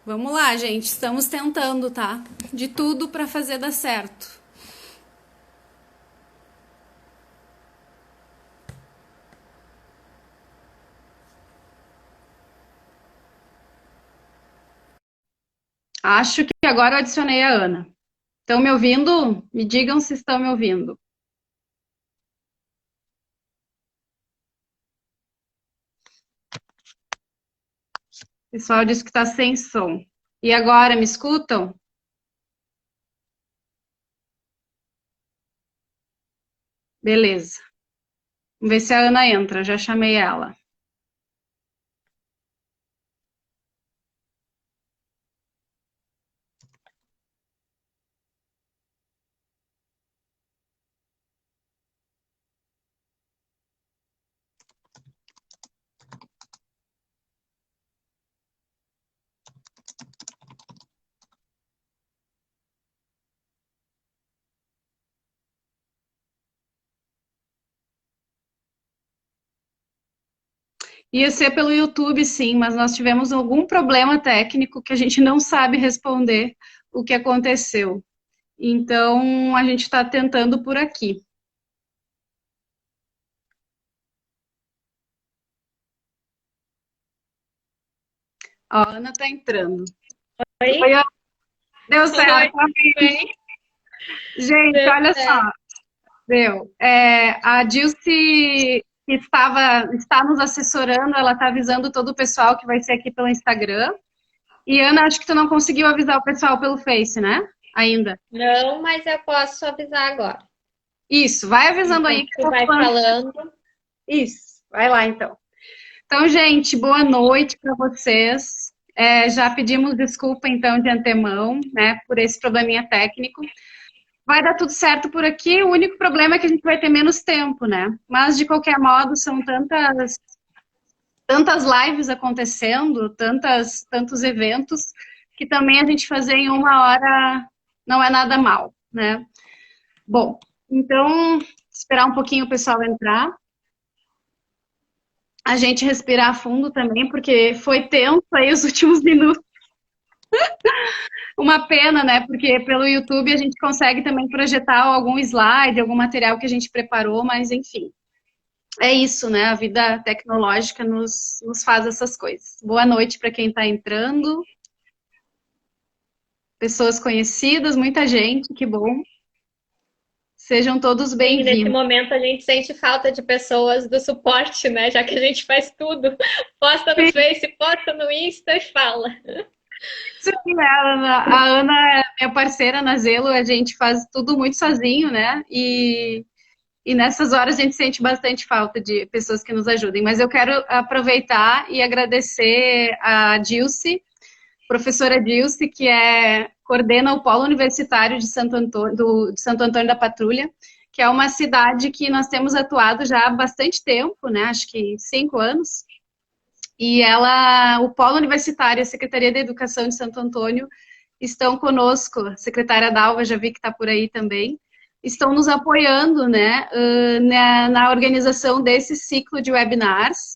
Vamos lá, gente. Estamos tentando, tá? De tudo para fazer dar certo. Acho que agora eu adicionei a Ana. Estão me ouvindo? Me digam se estão me ouvindo. O pessoal disse que está sem som. E agora, me escutam? Beleza. Vamos ver se a Ana entra. Já chamei ela. Ia ser pelo YouTube, sim, mas nós tivemos algum problema técnico que a gente não sabe responder o que aconteceu. Então, a gente está tentando por aqui. Ó, a Ana está entrando. Oi, Oi, Ana. Deu oi, certo. tudo bem? Gente, Deu olha só. certo. Deu. A Dilce está nos assessorando, ela está avisando todo o pessoal que vai ser aqui pelo Instagram. E Ana, acho que tu não conseguiu avisar o pessoal pelo Face, né? Ainda. Não, mas eu posso avisar agora. Isso, vai avisando aí Enquanto que tu eu tô vai falando. falando, Isso, vai lá então. Então, gente, boa noite para vocês. Já pedimos desculpa então de antemão, né, por esse probleminha técnico. Vai dar tudo certo por aqui. O único problema é que a gente vai ter menos tempo, né? Mas de qualquer modo, são tantas lives acontecendo, tantos eventos, que também a gente fazer em uma hora não é nada mal, né? Bom, então, esperar um pouquinho o pessoal entrar, a gente respirar fundo também, porque foi tenso aí os últimos minutos. Uma pena, né? Porque pelo YouTube a gente consegue também projetar algum slide, algum material que a gente preparou, mas enfim. É isso, né? A vida tecnológica nos faz essas coisas. Boa noite para quem está entrando. Pessoas conhecidas, muita gente, que bom. Sejam todos sim, nesse bem-vindos. momento a gente sente falta de pessoas do suporte, né? Já que a gente faz tudo. Posta no Face, posta no Insta e fala. Sim, né, a Ana é minha parceira na Zelo, a gente faz tudo muito sozinho, né? E nessas horas a gente sente bastante falta de pessoas que nos ajudem. Mas eu quero aproveitar e agradecer a Dilce, professora Dilce, que coordena o Polo Universitário de de Santo Antônio da Patrulha, que é uma cidade que nós temos atuado já há bastante tempo, né? Acho que 5 anos. E o Polo Universitário e a Secretaria de Educação de Santo Antônio estão conosco. A secretária Dalva, já vi que está por aí também. Estão nos apoiando, né, na organização desse ciclo de webinars,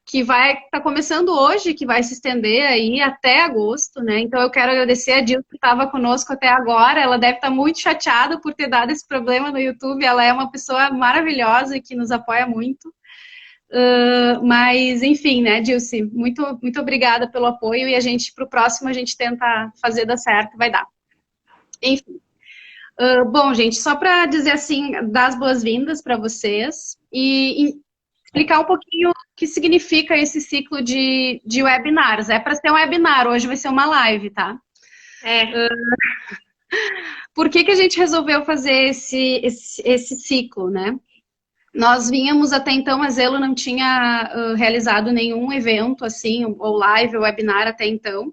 que vai estar começando hoje, que vai se estender aí até agosto, né? Então eu quero agradecer a Dil que estava conosco até agora. Ela deve estar muito chateada por ter dado esse problema no YouTube. Ela é uma pessoa maravilhosa e que nos apoia muito. Mas, enfim, né, Dilce, muito obrigada pelo apoio e para o próximo, a gente tenta fazer dar certo, vai dar. Enfim. Bom, gente, só para dizer assim, dar as boas-vindas para vocês e explicar um pouquinho o que significa esse ciclo de webinars. É para ser um webinar, hoje vai ser uma live, tá? É, Por que a gente resolveu fazer esse ciclo, né? Nós vínhamos até então, a Zelo não tinha realizado nenhum evento assim, ou live, ou webinar até então.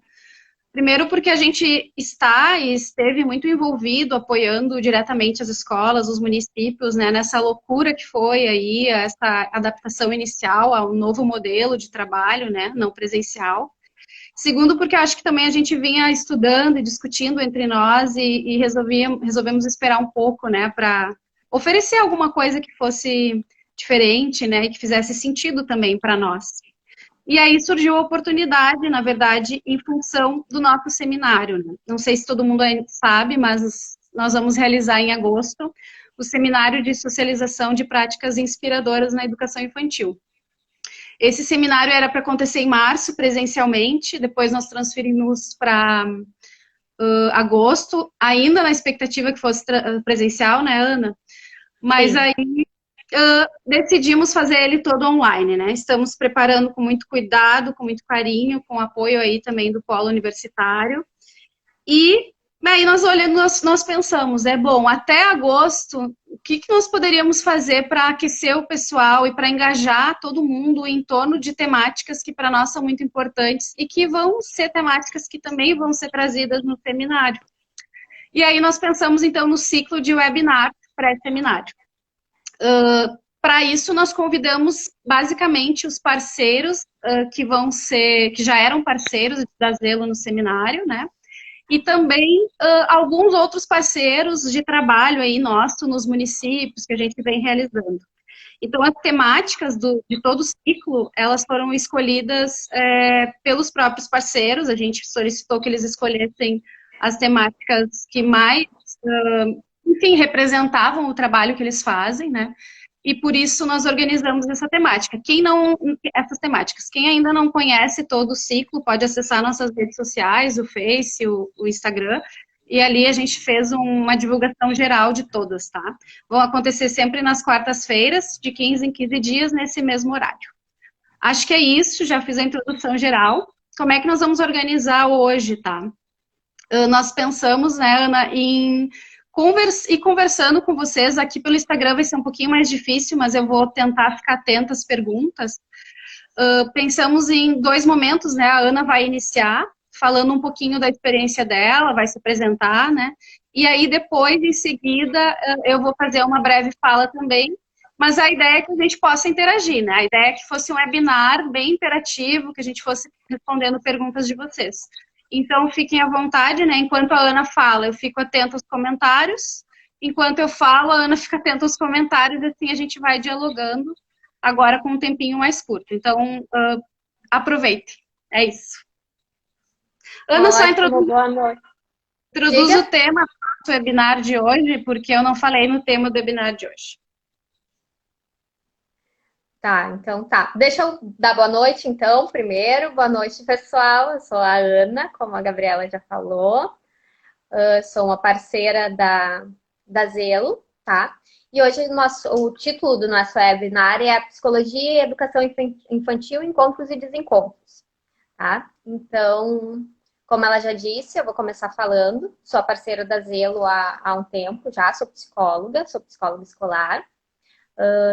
Primeiro porque a gente está e esteve muito envolvido, apoiando diretamente as escolas, os municípios, né, nessa loucura que foi aí, essa adaptação inicial ao novo modelo de trabalho, né, não presencial. Segundo porque eu acho que também a gente vinha estudando e discutindo entre nós e resolvemos esperar um pouco, né, para oferecer alguma coisa que fosse diferente, né, e que fizesse sentido também para nós. E aí surgiu a oportunidade, na verdade, em função do nosso seminário, né? Não sei se todo mundo ainda sabe, mas nós vamos realizar em agosto o seminário de socialização de práticas inspiradoras na educação infantil. Esse seminário era para acontecer em março, presencialmente, depois nós transferimos para agosto, ainda na expectativa que fosse presencial, né, Ana? Mas Sim. aí decidimos fazer ele todo online, né? Estamos preparando com muito cuidado, com muito carinho, com apoio aí também do polo universitário. E aí nós olhando, nós pensamos, bom, até agosto, o que nós poderíamos fazer para aquecer o pessoal e para engajar todo mundo em torno de temáticas que para nós são muito importantes e que vão ser temáticas que também vão ser trazidas no seminário. E aí nós pensamos então no ciclo de webinar pré-seminário. Para isso, nós convidamos basicamente os parceiros que já eram parceiros da Zelo no seminário, né? E também alguns outros parceiros de trabalho aí nosso nos municípios que a gente vem realizando. Então, as temáticas de todo o ciclo, elas foram escolhidas pelos próprios parceiros, a gente solicitou que eles escolhessem as temáticas que mais, enfim, representavam o trabalho que eles fazem, né? E por isso nós organizamos essa temática. Essas temáticas, quem ainda não conhece todo o ciclo, pode acessar nossas redes sociais, o Face, o Instagram, e ali a gente fez uma divulgação geral de todas, tá? Vão acontecer sempre nas quartas-feiras, de 15 em 15 dias, nesse mesmo horário. Acho que é isso, já fiz a introdução geral. Como é que nós vamos organizar hoje, tá? Nós pensamos, né, Ana, em conversando com vocês aqui pelo Instagram vai ser um pouquinho mais difícil, mas eu vou tentar ficar atenta às perguntas. Pensamos em 2 momentos, né? A Ana vai iniciar falando um pouquinho da experiência dela, vai se apresentar, né? E aí depois, em seguida, eu vou fazer uma breve fala também, mas a ideia é que a gente possa interagir, né? A ideia é que fosse um webinar bem interativo, que a gente fosse respondendo perguntas de vocês. Então, fiquem à vontade, né? Enquanto a Ana fala, eu fico atenta aos comentários. Enquanto eu falo, a Ana fica atenta aos comentários, e assim a gente vai dialogando, agora com um tempinho mais curto. Então, aproveite. É isso. Ana, só Boa noite. introduz o tema do webinar de hoje, porque eu não falei no tema do webinar de hoje. Tá, então tá. Deixa eu dar boa noite, então, primeiro. Boa noite, pessoal. Eu sou a Ana, como a Gabriela já falou. Sou uma parceira da Zelo, tá? E hoje o título do nosso webinar é a Psicologia e Educação Infantil, Encontros e Desencontros, tá? Então, como ela já disse, eu vou começar falando. Sou a parceira da Zelo há um tempo já, sou psicóloga escolar.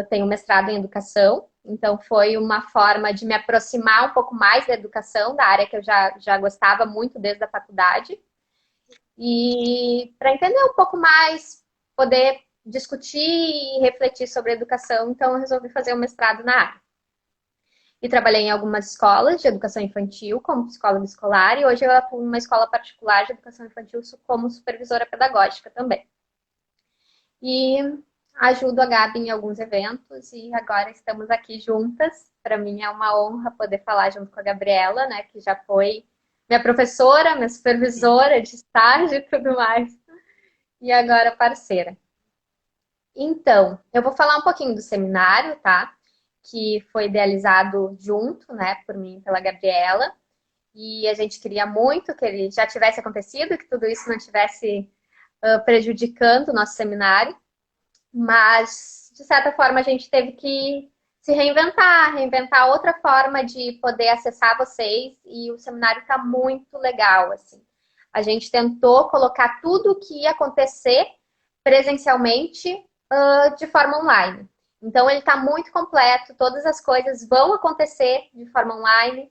Tenho mestrado em educação, então foi uma forma de me aproximar um pouco mais da educação, da área que eu já gostava muito desde a faculdade. E para entender um pouco mais, poder discutir e refletir sobre a educação, então eu resolvi fazer um mestrado na área. E trabalhei em algumas escolas de educação infantil como psicóloga escolar, e hoje eu atuo em uma escola particular de educação infantil como supervisora pedagógica também. E ajudo a Gabi em alguns eventos e agora estamos aqui juntas. Para mim é uma honra poder falar junto com a Gabriela, né, que já foi minha professora, minha supervisora de estágio e tudo mais. E agora parceira. Então, eu vou falar um pouquinho do seminário, tá? Que foi idealizado junto, né, por mim e pela Gabriela. E a gente queria muito que ele já tivesse acontecido, que tudo isso não estivesse prejudicando o nosso seminário. Mas, de certa forma, a gente teve que se reinventar outra forma de poder acessar vocês, e o seminário está muito legal, assim. A gente tentou colocar tudo o que ia acontecer presencialmente de forma online. Então, ele está muito completo, todas as coisas vão acontecer de forma online.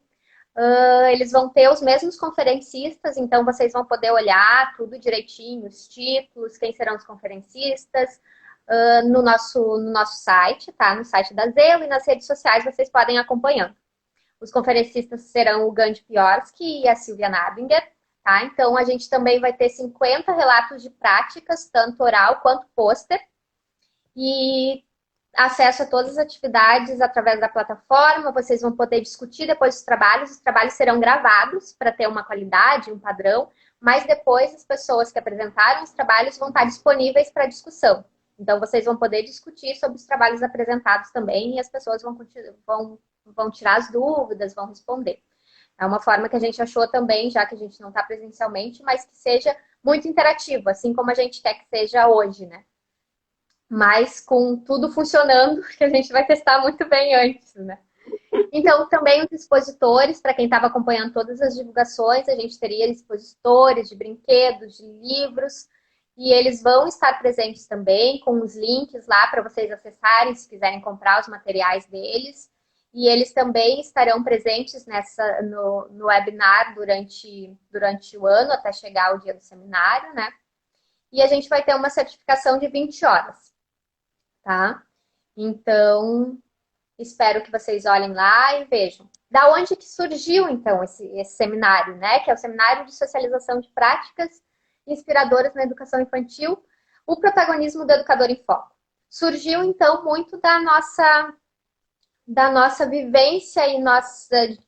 Eles vão ter os mesmos conferencistas, então vocês vão poder olhar tudo direitinho, os títulos, quem serão os conferencistas, no nosso site, tá? No site da Zelo e nas redes sociais vocês podem ir acompanhando. Os conferencistas serão o Gandhi Piorsky e a Silvia Nabinger, tá? Então a gente também vai ter 50 relatos de práticas, tanto oral quanto pôster. E acesso a todas as atividades através da plataforma, vocês vão poder discutir depois os trabalhos serão gravados para ter uma qualidade, um padrão, mas depois as pessoas que apresentaram os trabalhos vão estar disponíveis para discussão. Então, vocês vão poder discutir sobre os trabalhos apresentados também e as pessoas vão tirar as dúvidas, vão responder. É uma forma que a gente achou também, já que a gente não está presencialmente, mas que seja muito interativo, assim como a gente quer que seja hoje, né? Mas com tudo funcionando, que a gente vai testar muito bem antes, né? Então, também os expositores, para quem estava acompanhando todas as divulgações, a gente teria expositores de brinquedos, de livros, e eles vão estar presentes também, com os links lá para vocês acessarem, se quiserem comprar os materiais deles. E eles também estarão presentes no webinar durante o ano, até chegar o dia do seminário, né? E a gente vai ter uma certificação de 20 horas, tá? Então, espero que vocês olhem lá e vejam. Da onde que surgiu, então, esse seminário, né? Que é o Seminário de Socialização de Práticas Inspiradoras na Educação Infantil, o protagonismo do educador em foco. Surgiu, então, muito da nossa vivência e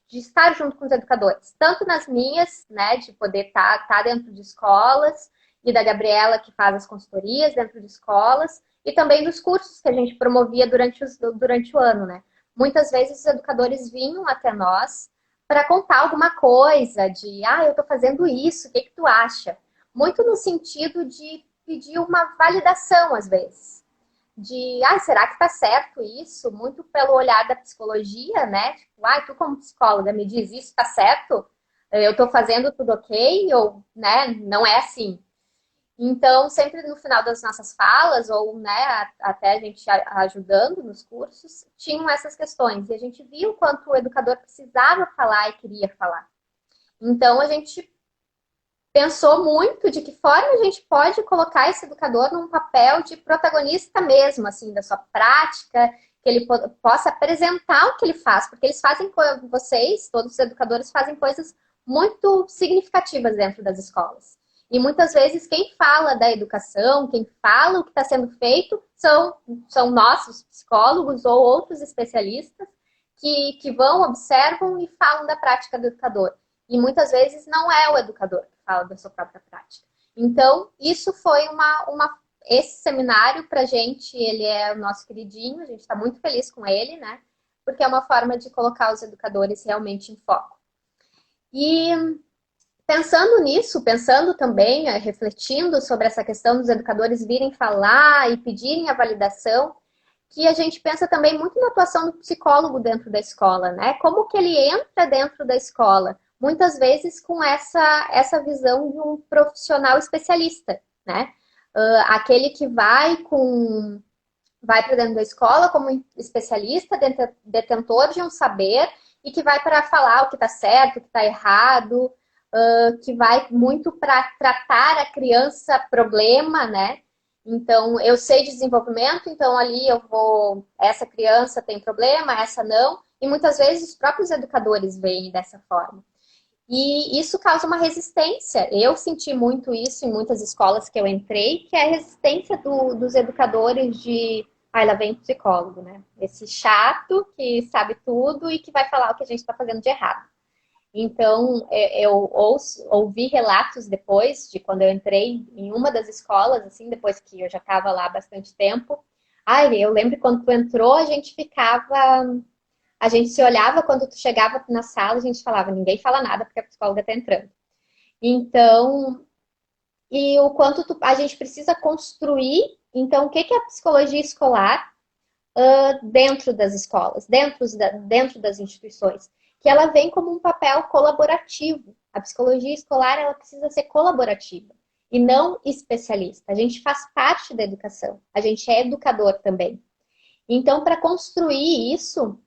de estar junto com os educadores. Tanto nas minhas, né, de poder estar dentro de escolas, e da Gabriela, que faz as consultorias dentro de escolas, e também dos cursos que a gente promovia durante o ano, né? Muitas vezes os educadores vinham até nós para contar alguma coisa de, eu estou fazendo isso, o que tu acha? Muito no sentido de pedir uma validação, às vezes. De, será que está certo isso? Muito pelo olhar da psicologia, né? Tipo, tu como psicóloga me diz isso, está certo? Eu estou fazendo tudo ok? Ou, né, não é assim. Então, sempre no final das nossas falas, ou, né, até a gente ajudando nos cursos, tinham essas questões. E a gente viu o quanto o educador precisava falar e queria falar. Então, a gente pensou muito de que forma a gente pode colocar esse educador num papel de protagonista mesmo, assim, da sua prática, que ele possa apresentar o que ele faz, porque eles fazem, todos os educadores fazem coisas muito significativas dentro das escolas. E muitas vezes quem fala da educação, quem fala o que está sendo feito, são nossos psicólogos ou outros especialistas que vão, observam e falam da prática do educador. E muitas vezes não é o educador que fala da sua própria prática. Então, isso foi esse seminário para a gente, ele é o nosso queridinho, a gente está muito feliz com ele, né? Porque é uma forma de colocar os educadores realmente em foco. E pensando nisso, pensando também, refletindo sobre essa questão dos educadores virem falar e pedirem a validação, que a gente pensa também muito na atuação do psicólogo dentro da escola, né? Como que ele entra dentro da escola? Muitas vezes com essa visão de um profissional especialista, né? Aquele que vai para dentro da escola como especialista, detentor de um saber, e que vai para falar o que está certo, o que está errado, que vai muito para tratar a criança problema, né? Então, eu sei de desenvolvimento, então ali essa criança tem problema, essa não, e muitas vezes os próprios educadores veem dessa forma. E isso causa uma resistência. Eu senti muito isso em muitas escolas que eu entrei, que é a resistência dos educadores de... lá vem o psicólogo, né? Esse chato que sabe tudo e que vai falar o que a gente está fazendo de errado. Então, eu ouvi relatos depois, de quando eu entrei em uma das escolas, assim, depois que eu já estava lá há bastante tempo. Eu lembro que quando tu entrou, a gente se olhava quando tu chegava na sala, a gente falava, ninguém fala nada porque a psicóloga está entrando. Então, e o quanto a gente precisa construir, então, o que é a psicologia escolar dentro das escolas, dentro das instituições? Que ela vem como um papel colaborativo. A psicologia escolar, ela precisa ser colaborativa e não especialista. A gente faz parte da educação, a gente é educador também. Então, para construir isso,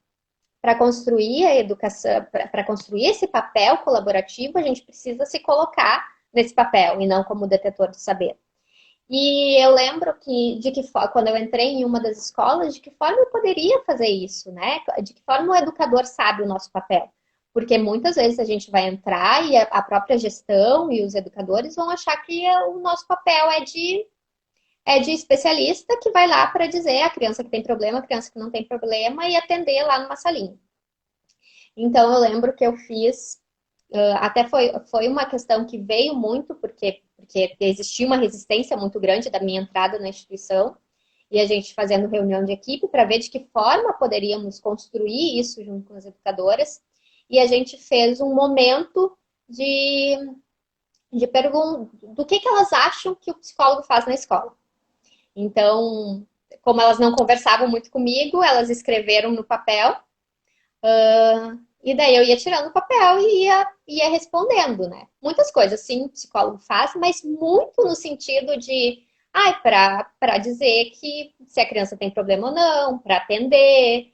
para construir a educação, para construir esse papel colaborativo, a gente precisa se colocar nesse papel e não como detetor de saber. E eu lembro quando eu entrei em uma das escolas, de que forma eu poderia fazer isso, né? De que forma o educador sabe o nosso papel. Porque muitas vezes a gente vai entrar e a própria gestão e os educadores vão achar que o nosso papel é de é de especialista que vai lá para dizer a criança que tem problema, a criança que não tem problema e atender lá numa salinha. Então, eu lembro que eu fiz, até foi uma questão que veio muito, porque existia uma resistência muito grande da minha entrada na instituição, e a gente fazendo reunião de equipe para ver de que forma poderíamos construir isso junto com as educadoras, e a gente fez um momento de pergunta do que elas acham que o psicólogo faz na escola. Então, como elas não conversavam muito comigo, elas escreveram no papel, e daí eu ia tirando o papel e ia respondendo, né? Muitas coisas, sim, o psicólogo faz, mas muito no sentido de, para dizer que se a criança tem problema ou não, para atender,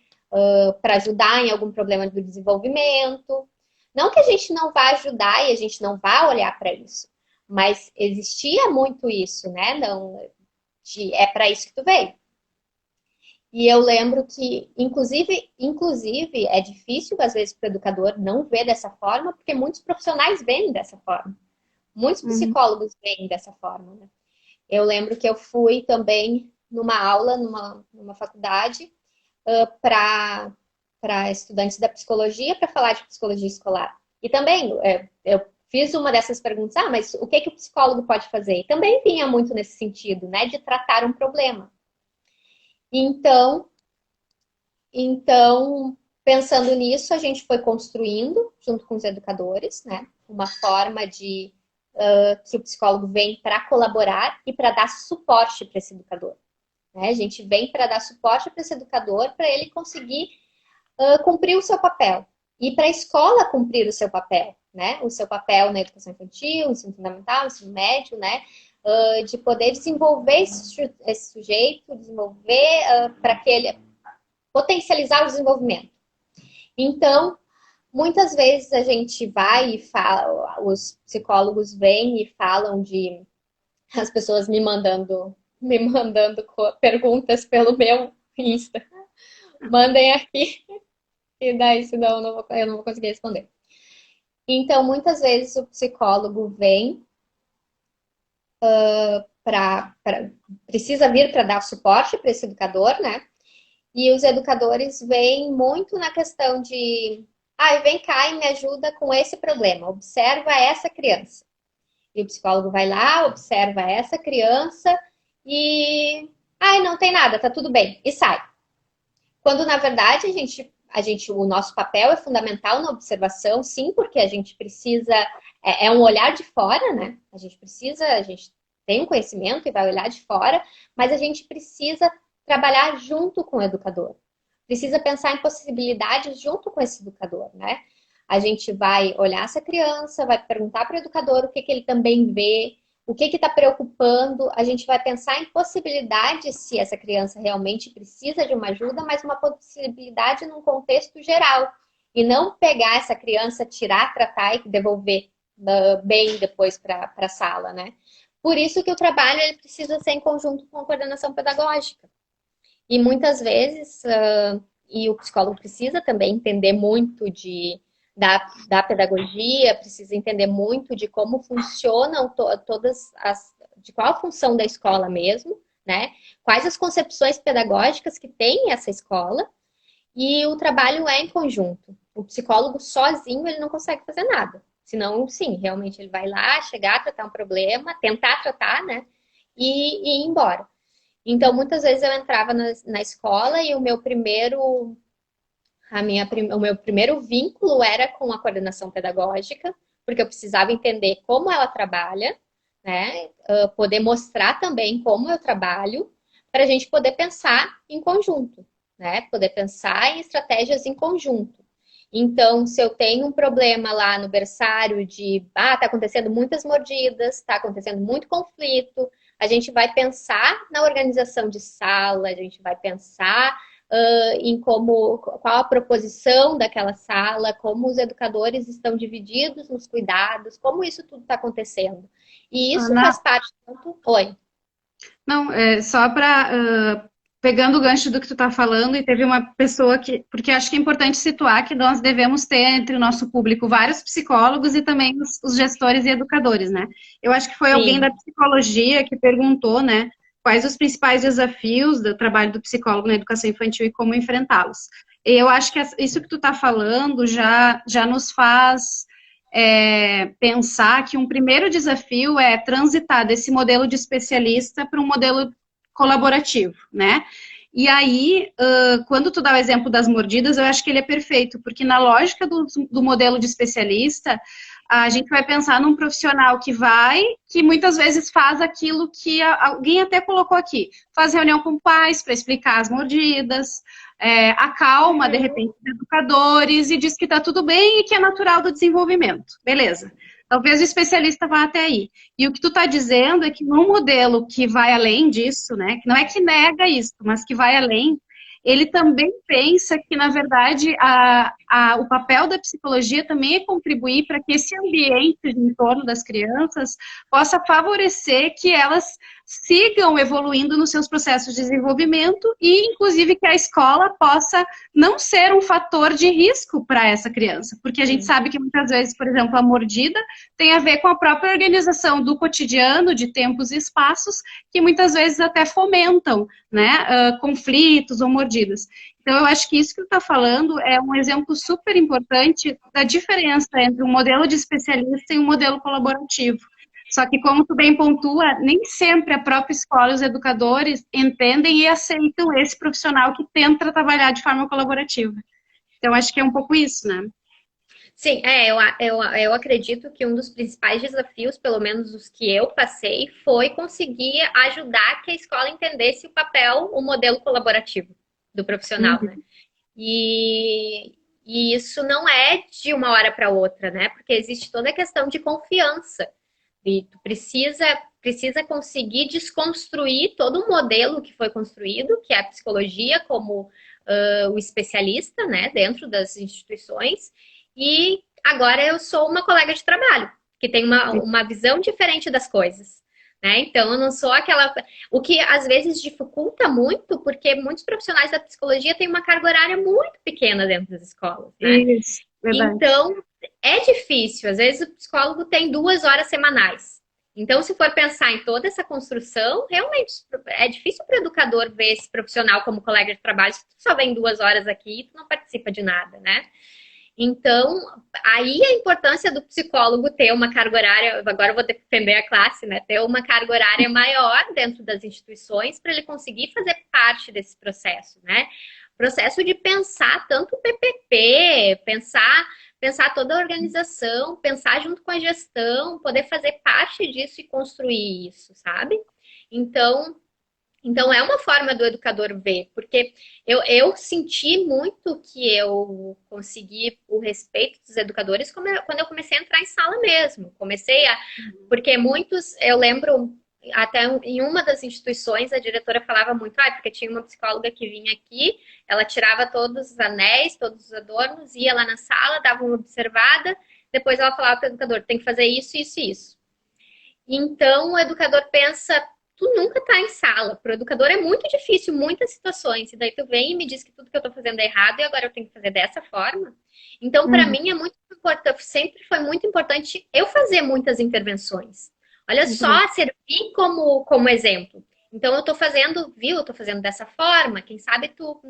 para ajudar em algum problema do desenvolvimento. Não que a gente não vá ajudar e a gente não vá olhar para isso, mas existia muito isso, né? Não, é para isso que tu veio. E eu lembro que, inclusive, é difícil, às vezes, para o educador não ver dessa forma, porque muitos profissionais veem dessa forma. Muitos psicólogos veem dessa forma, né? Eu lembro que eu fui também numa aula, numa faculdade, para estudantes da psicologia, para falar de psicologia escolar. E também, eu fiz uma dessas perguntas, mas o que o psicólogo pode fazer? E também vinha muito nesse sentido, né, de tratar um problema. Então, pensando nisso, a gente foi construindo, junto com os educadores, né, uma forma de que o psicólogo vem para colaborar e para dar suporte para esse educador. Né? A gente vem para dar suporte para esse educador, para ele conseguir cumprir o seu papel. E para a escola cumprir o seu papel, né? O seu papel na educação infantil, ensino fundamental, ensino médio, né? De poder desenvolver esse sujeito, desenvolver para que ele potencializar o desenvolvimento. Então, muitas vezes a gente vai e fala, os psicólogos vêm e falam de as pessoas me mandando perguntas pelo meu Insta. Mandem aqui, e daí senão eu não vou conseguir responder. Então, muitas vezes o psicólogo vem precisa vir para dar suporte para esse educador, né? E os educadores vêm muito na questão de vem cá e me ajuda com esse problema, observa essa criança. E o psicólogo vai lá, observa essa criança e não tem nada, tá tudo bem, e sai. Quando, na verdade, o nosso papel é fundamental na observação, sim, porque a gente precisa, é um olhar de fora, né? A gente tem um conhecimento e vai olhar de fora, mas a gente precisa trabalhar junto com o educador. Precisa pensar em possibilidades junto com esse educador, né? A gente vai olhar essa criança, vai perguntar para o educador o que ele também vê, o que está preocupando, a gente vai pensar em possibilidades se essa criança realmente precisa de uma ajuda, mas uma possibilidade num contexto geral. E não pegar essa criança, tirar, tratar e devolver bem depois para a sala, né? Por isso que o trabalho ele precisa ser em conjunto com a coordenação pedagógica. E muitas vezes, e o psicólogo precisa também entender muito da pedagogia, precisa entender muito de como funcionam de qual a função da escola mesmo, né? Quais as concepções pedagógicas que tem essa escola, e o trabalho é em conjunto. O psicólogo sozinho, ele não consegue fazer nada. Senão, sim, realmente ele vai lá, chegar, tratar um problema, tentar tratar, né? E ir embora. Então, muitas vezes eu entrava na escola e o meu primeiro vínculo era com a coordenação pedagógica, porque eu precisava entender como ela trabalha, né? Poder mostrar também como eu trabalho, para a gente poder pensar em conjunto, né? Poder pensar em estratégias em conjunto. Então, se eu tenho um problema lá no berçário tá acontecendo muitas mordidas, tá acontecendo muito conflito, a gente vai pensar na organização de sala, a gente vai pensar em qual a proposição daquela sala, como os educadores estão divididos nos cuidados, como isso tudo está acontecendo. E isso faz parte tanto... Oi. Não, só para... pegando o gancho do que tu está falando, e teve uma pessoa que... Porque acho que é importante situar que nós devemos ter entre o nosso público vários psicólogos e também os gestores e educadores, né? Eu acho que foi alguém da psicologia que perguntou, né? quais os principais desafios do trabalho do psicólogo na educação infantil e como enfrentá-los. E eu acho que isso que tu está falando já nos faz pensar que um primeiro desafio é transitar desse modelo de especialista para um modelo colaborativo, né? E aí, quando tu dá o exemplo das mordidas, eu acho que ele é perfeito, porque na lógica do modelo de especialista, a gente vai pensar num profissional que muitas vezes faz aquilo que alguém até colocou aqui, faz reunião com pais para explicar as mordidas, acalma, de repente, os educadores e diz que está tudo bem e que é natural do desenvolvimento. Beleza. Talvez o especialista vá até aí. E o que tu está dizendo é que num modelo que vai além disso, né, que não é que nega isso, mas que vai além, ele também pensa que, na verdade, o papel da psicologia também é contribuir para que esse ambiente em torno das crianças possa favorecer que elas sigam evoluindo nos seus processos de desenvolvimento e, inclusive, que a escola possa não ser um fator de risco para essa criança. Porque a gente sabe que, muitas vezes, por exemplo, a mordida tem a ver com a própria organização do cotidiano, de tempos e espaços, que muitas vezes até fomentam, né, conflitos ou mordidas. Então, eu acho que isso que tu está falando é um exemplo super importante da diferença entre um modelo de especialista e um modelo colaborativo. Só que, como tu bem pontua, nem sempre a própria escola e os educadores entendem e aceitam esse profissional que tenta trabalhar de forma colaborativa. Então, acho que é um pouco isso, né? Sim, eu acredito que um dos principais desafios, pelo menos os que eu passei, foi conseguir ajudar que a escola entendesse o papel, o modelo colaborativo do profissional, né? E isso não é de uma hora para outra, né? Porque existe toda a questão de confiança. E tu precisa conseguir desconstruir todo o modelo que foi construído, que é a psicologia como o especialista, né, dentro das instituições. E agora eu sou uma colega de trabalho, que tem uma visão diferente das coisas. Né? Então, eu não sou aquela... O que, às vezes, dificulta muito, porque muitos profissionais da psicologia têm uma carga horária muito pequena dentro das escolas. Né? Isso, verdade. Então, é difícil. Às vezes, o psicólogo tem 2 horas semanais. Então, se for pensar em toda essa construção, realmente é difícil para o educador ver esse profissional como colega de trabalho se tu só vem 2 horas aqui e tu não participa de nada, né? Então, aí a importância do psicólogo ter uma carga horária, agora eu vou defender a classe, né? Ter uma carga horária maior dentro das instituições para ele conseguir fazer parte desse processo, né? Processo de pensar tanto o PPP, pensar toda a organização, pensar junto com a gestão, poder fazer parte disso e construir isso, sabe? Então é uma forma do educador ver, porque eu senti muito que eu consegui o respeito dos educadores quando eu comecei a entrar em sala mesmo. Porque muitos, eu lembro, até em uma das instituições, a diretora falava muito, porque tinha uma psicóloga que vinha aqui, ela tirava todos os anéis, todos os adornos, ia lá na sala, dava uma observada, depois ela falava para o educador, tem que fazer isso, isso e isso. Então, o educador pensa, tu nunca tá em sala. Pro educador é muito difícil, muitas situações. E daí tu vem e me diz que tudo que eu tô fazendo é errado e agora eu tenho que fazer dessa forma. Então, para mim, é muito importante, sempre foi muito importante eu fazer muitas intervenções. Olha só, servir como exemplo. Então, eu tô fazendo, eu tô fazendo dessa forma. Quem sabe tu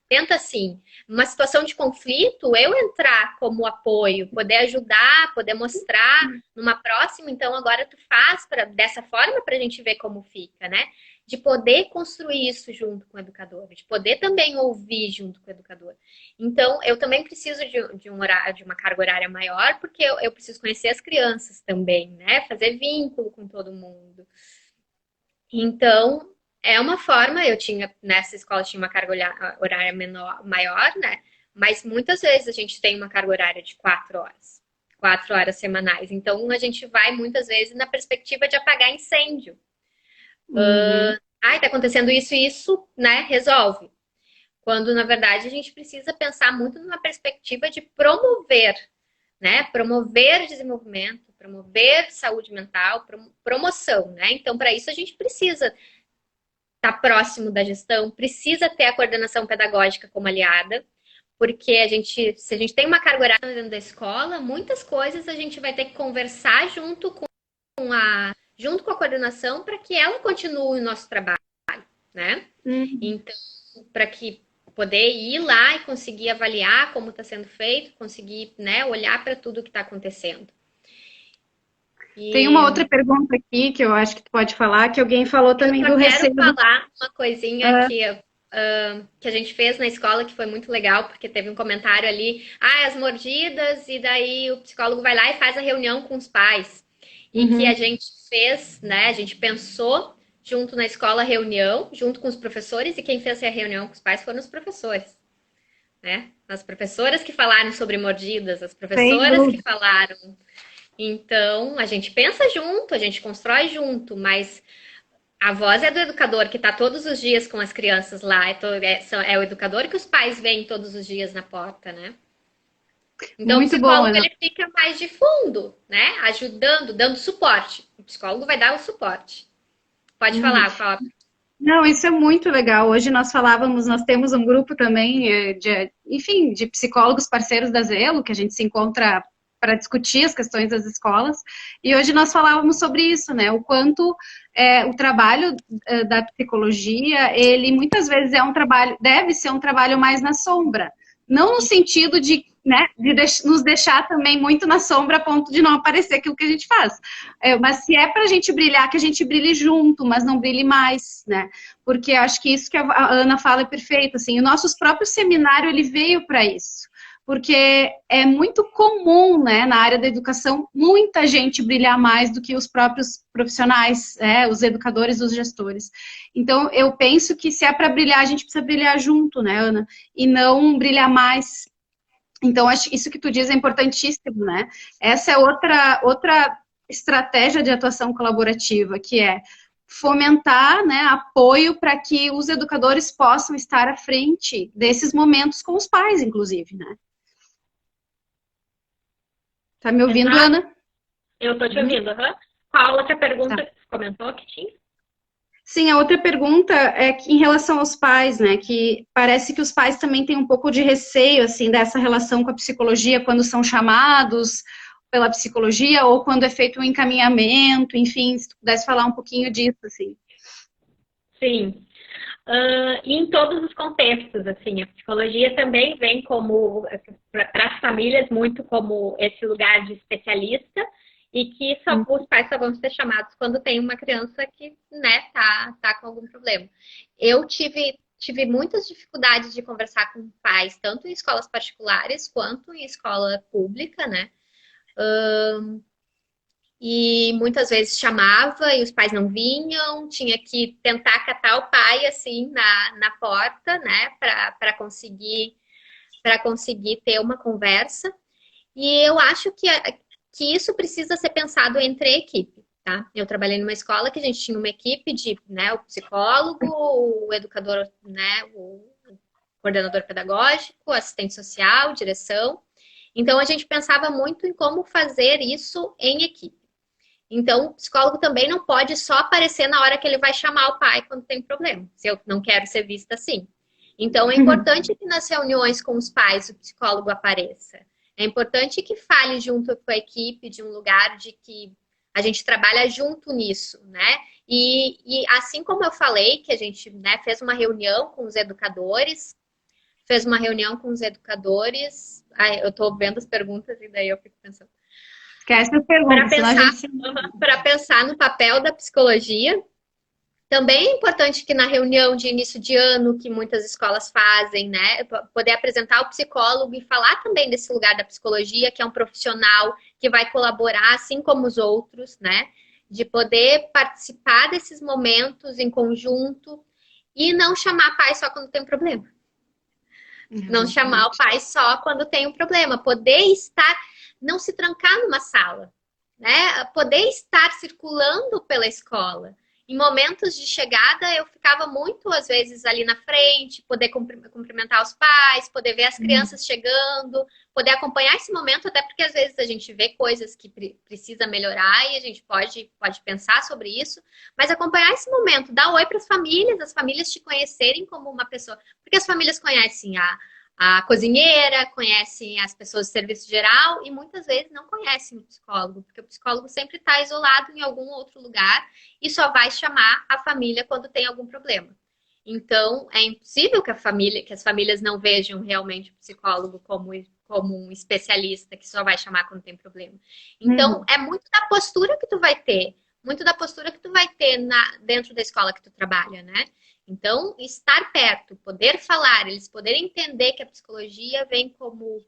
tenta sim. Numa situação de conflito, eu entrar como apoio, poder ajudar, poder mostrar numa próxima, então agora tu faz dessa forma para a gente ver como fica, né? De poder construir isso junto com o educador, de poder também ouvir junto com o educador. Então, eu também preciso de uma carga horária maior, porque eu preciso conhecer as crianças também, né? Fazer vínculo com todo mundo. Então, é uma forma, nessa escola tinha uma carga horária maior, né? Mas muitas vezes a gente tem uma carga horária de 4 horas. 4 horas semanais. Então, a gente vai muitas vezes na perspectiva de apagar incêndio. Tá acontecendo isso e isso, né? Resolve. Quando, na verdade, a gente precisa pensar muito numa perspectiva de promover, né? Promover desenvolvimento, promover saúde mental, promoção, né? Então, para isso, a gente precisa estar próximo da gestão, precisa ter a coordenação pedagógica como aliada, porque se a gente tem uma carga horária dentro da escola, muitas coisas a gente vai ter que conversar junto com a junto com a coordenação, para que ela continue o nosso trabalho, né? Então, para que poder ir lá e conseguir avaliar como está sendo feito, conseguir, né, olhar para tudo que está acontecendo. Tem uma outra pergunta aqui que eu acho que tu pode falar, que alguém falou também do receio. Eu quero falar uma coisinha que a gente fez na escola que foi muito legal, porque teve um comentário ali, as mordidas, e daí o psicólogo vai lá e faz a reunião com os pais. E que a gente fez, né, a gente pensou junto na escola a reunião, junto com os professores, e quem fez a reunião com os pais foram os professores. Né? As professoras que falaram sobre mordidas, as professoras que falaram. Então, a gente pensa junto, a gente constrói junto, mas a voz é do educador que está todos os dias com as crianças lá. É o educador que os pais veem todos os dias na porta, né? Então, muito o psicólogo bom, ele fica mais de fundo, né? Ajudando, dando suporte. O psicólogo vai dar o suporte. Pode falar, Fala. Não, isso é muito legal. Hoje nós temos um grupo também de psicólogos parceiros da Zelo, que a gente se encontra para discutir as questões das escolas, e hoje nós falávamos sobre isso, né, o quanto o trabalho da psicologia, ele muitas vezes deve ser um trabalho mais na sombra, não no sentido de, né, nos deixar também muito na sombra a ponto de não aparecer aquilo que a gente faz, mas se é para a gente brilhar, que a gente brilhe junto, mas não brilhe mais, né, porque acho que isso que a Ana fala é perfeito, assim, o nosso próprio seminário, ele veio para isso, porque é muito comum, né, na área da educação, muita gente brilhar mais do que os próprios profissionais, os educadores, os gestores. Então, eu penso que se é para brilhar, a gente precisa brilhar junto, né, Ana? E não brilhar mais. Então, acho que isso que tu diz é importantíssimo, né? Essa é outra estratégia de atuação colaborativa, que é fomentar, né, apoio para que os educadores possam estar à frente desses momentos com os pais, inclusive, né? Tá me ouvindo, Ana? Eu tô te ouvindo, Qual a outra pergunta que você comentou que tinha? Sim, a outra pergunta é que, em relação aos pais, né, que parece que os pais também têm um pouco de receio, assim, dessa relação com a psicologia, quando são chamados pela psicologia, ou quando é feito um encaminhamento, enfim, se tu pudesse falar um pouquinho disso, assim. Sim. Em todos os contextos, assim, a psicologia também vem como, para as famílias, muito como esse lugar de especialista, e que os pais só vão ser chamados quando tem uma criança que, né, tá com algum problema. Eu tive muitas dificuldades de conversar com pais, tanto em escolas particulares quanto em escola pública, né? E muitas vezes chamava e os pais não vinham, tinha que tentar catar o pai, assim, na porta, né, para conseguir ter uma conversa. E eu acho que isso precisa ser pensado entre a equipe, tá? Eu trabalhei numa escola que a gente tinha uma equipe de, né, o psicólogo, o educador, né, o coordenador pedagógico, assistente social, direção. Então, a gente pensava muito em como fazer isso em equipe. Então, o psicólogo também não pode só aparecer na hora que ele vai chamar o pai quando tem problema, se eu não quero ser vista assim. Então, é importante que nas reuniões com os pais o psicólogo apareça. É importante que fale junto com a equipe de um lugar de que a gente trabalha junto nisso, né? E assim como eu falei, que a gente, né, fez uma reunião com os educadores, eu tô vendo as perguntas e daí eu fico pensando. Esquece as perguntas. Para pensar no papel da psicologia, também é importante que na reunião de início de ano, que muitas escolas fazem, né, poder apresentar o psicólogo e falar também desse lugar da psicologia, que é um profissional que vai colaborar, assim como os outros, né, de poder participar desses momentos em conjunto e não chamar pai só quando tem um problema. Não chamar o pai só quando tem um problema. Poder estar, não se trancar numa sala, né? Poder estar circulando pela escola. Em momentos de chegada, eu ficava muito, às vezes, ali na frente, poder cumprimentar os pais, poder ver as crianças chegando, poder acompanhar esse momento, até porque, às vezes, a gente vê coisas que precisa melhorar e a gente pode pensar sobre isso, mas acompanhar esse momento, dar oi para as famílias te conhecerem como uma pessoa, porque as famílias conhecem a cozinheira, conhecem as pessoas de serviço geral e muitas vezes não conhecem o psicólogo, porque o psicólogo sempre está isolado em algum outro lugar e só vai chamar a família quando tem algum problema. Então, é impossível que as famílias não vejam realmente o psicólogo como um especialista que só vai chamar quando tem problema. Então, é muito da postura que tu vai ter, muito da postura que tu vai ter dentro da escola que tu trabalha, né? Então, estar perto, poder falar, eles poderem entender que a psicologia vem como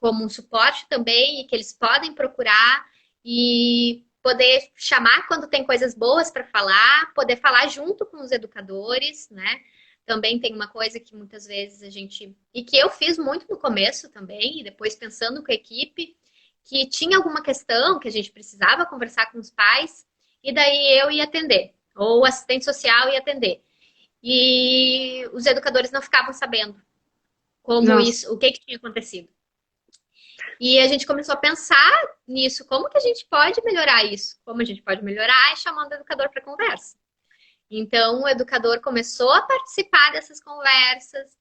um suporte também e que eles podem procurar e poder chamar quando tem coisas boas para falar, poder falar junto com os educadores, né? Também tem uma coisa que muitas vezes a gente. E que eu fiz muito no começo também, e depois pensando com a equipe, que tinha alguma questão que a gente precisava conversar com os pais, e daí eu ia atender, ou o assistente social ia atender. E os educadores não ficavam sabendo como Nossa. isso, o que tinha acontecido. E a gente começou a pensar nisso, como que a gente pode melhorar isso? Como a gente pode melhorar é chamando o educador para conversa. Então, o educador começou a participar dessas conversas,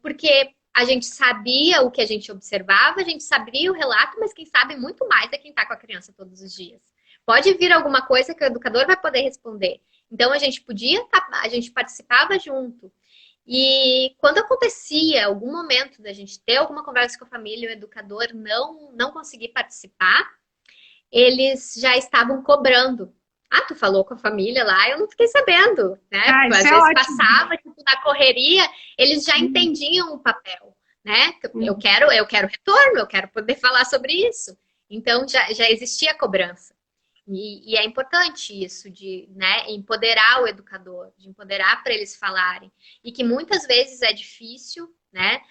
porque a gente sabia o que a gente observava, a gente sabia o relato, mas quem sabe muito mais é quem está com a criança todos os dias. Pode vir alguma coisa que o educador vai poder responder. Então, a gente participava junto. E quando acontecia algum momento da gente ter alguma conversa com a família, o educador não conseguir participar, eles já estavam cobrando. Ah, tu falou com a família lá, eu não fiquei sabendo, né? Ah, Às isso é vezes ótimo. passava tipo, na correria, eles já entendiam o papel, né? Eu quero retorno, eu quero poder falar sobre isso. Então já existia a cobrança. E é importante isso de, né, empoderar o educador, de empoderar para eles falarem. E que muitas vezes é difícil, né?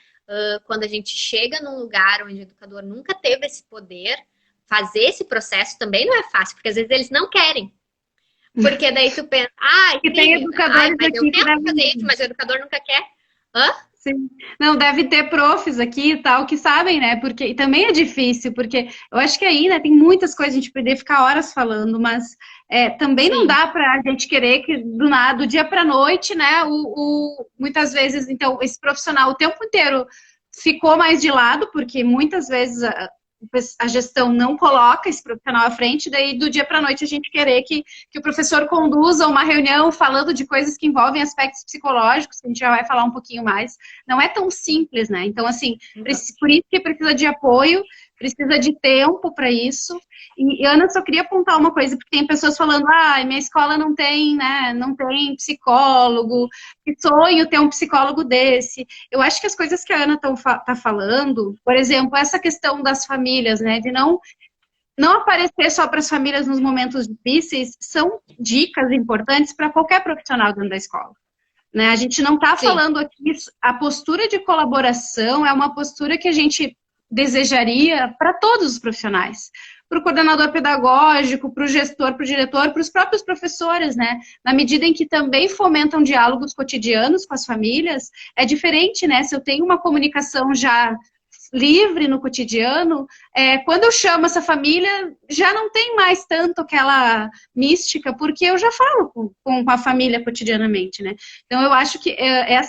Quando a gente chega num lugar onde o educador nunca teve esse poder, fazer esse processo também não é fácil, porque às vezes eles não querem. Porque daí tu pensa, E tem educadores mas eu aqui que tento devem. fazer isso, mas o educador nunca quer. Hã? Sim. Não, deve ter profs aqui e tal que sabem, né? Porque e também é difícil, porque eu acho que aí, né, tem muitas coisas, a gente poderia ficar horas falando, mas também não Sim. dá para a gente querer que do nada, do dia para noite, né? Muitas vezes, então, esse profissional o tempo inteiro ficou mais de lado, porque muitas vezes a gestão não coloca esse profissional à frente, daí do dia para noite a gente querer que o professor conduza uma reunião falando de coisas que envolvem aspectos psicológicos, que a gente já vai falar um pouquinho mais. Não é tão simples, né? Então, assim, por isso que precisa de apoio, precisa de tempo para isso. E, Ana, só queria apontar uma coisa, porque tem pessoas falando, minha escola não tem, né, não tem psicólogo, que sonho ter um psicólogo desse. Eu acho que as coisas que a Ana tá falando, por exemplo, essa questão das famílias, né, de não aparecer só para as famílias nos momentos difíceis, são dicas importantes para qualquer profissional dentro da escola. Né? A gente não está falando aqui, a postura de colaboração é uma postura que a gente desejaria para todos os profissionais. Para o coordenador pedagógico, para o gestor, para o diretor, para os próprios professores, né? Na medida em que também fomentam diálogos cotidianos com as famílias, é diferente, né? Se eu tenho uma comunicação já livre no cotidiano, quando eu chamo essa família, já não tem mais tanto aquela mística, porque eu já falo com a família cotidianamente, né? Então, eu acho que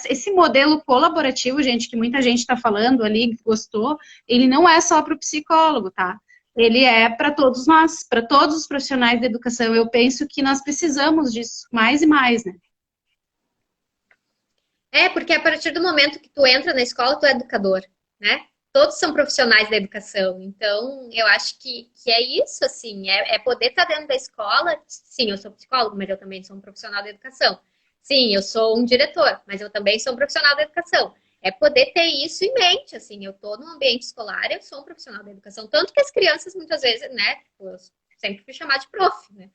esse modelo colaborativo, gente, que muita gente está falando ali, gostou, ele não é só para o psicólogo, tá? Ele é para todos nós, para todos os profissionais da educação. Eu penso que nós precisamos disso mais e mais, né? Porque a partir do momento que tu entra na escola, tu é educador, né? Todos são profissionais da educação. Então, eu acho que é isso, assim, poder estar dentro da escola. Sim, eu sou psicólogo, mas eu também sou um profissional da educação. Sim, eu sou um diretor, mas eu também sou um profissional da educação. É poder ter isso em mente, assim, eu estou no ambiente escolar, eu sou um profissional da educação. Tanto que as crianças, muitas vezes, né, eu sempre fui chamar de prof, né?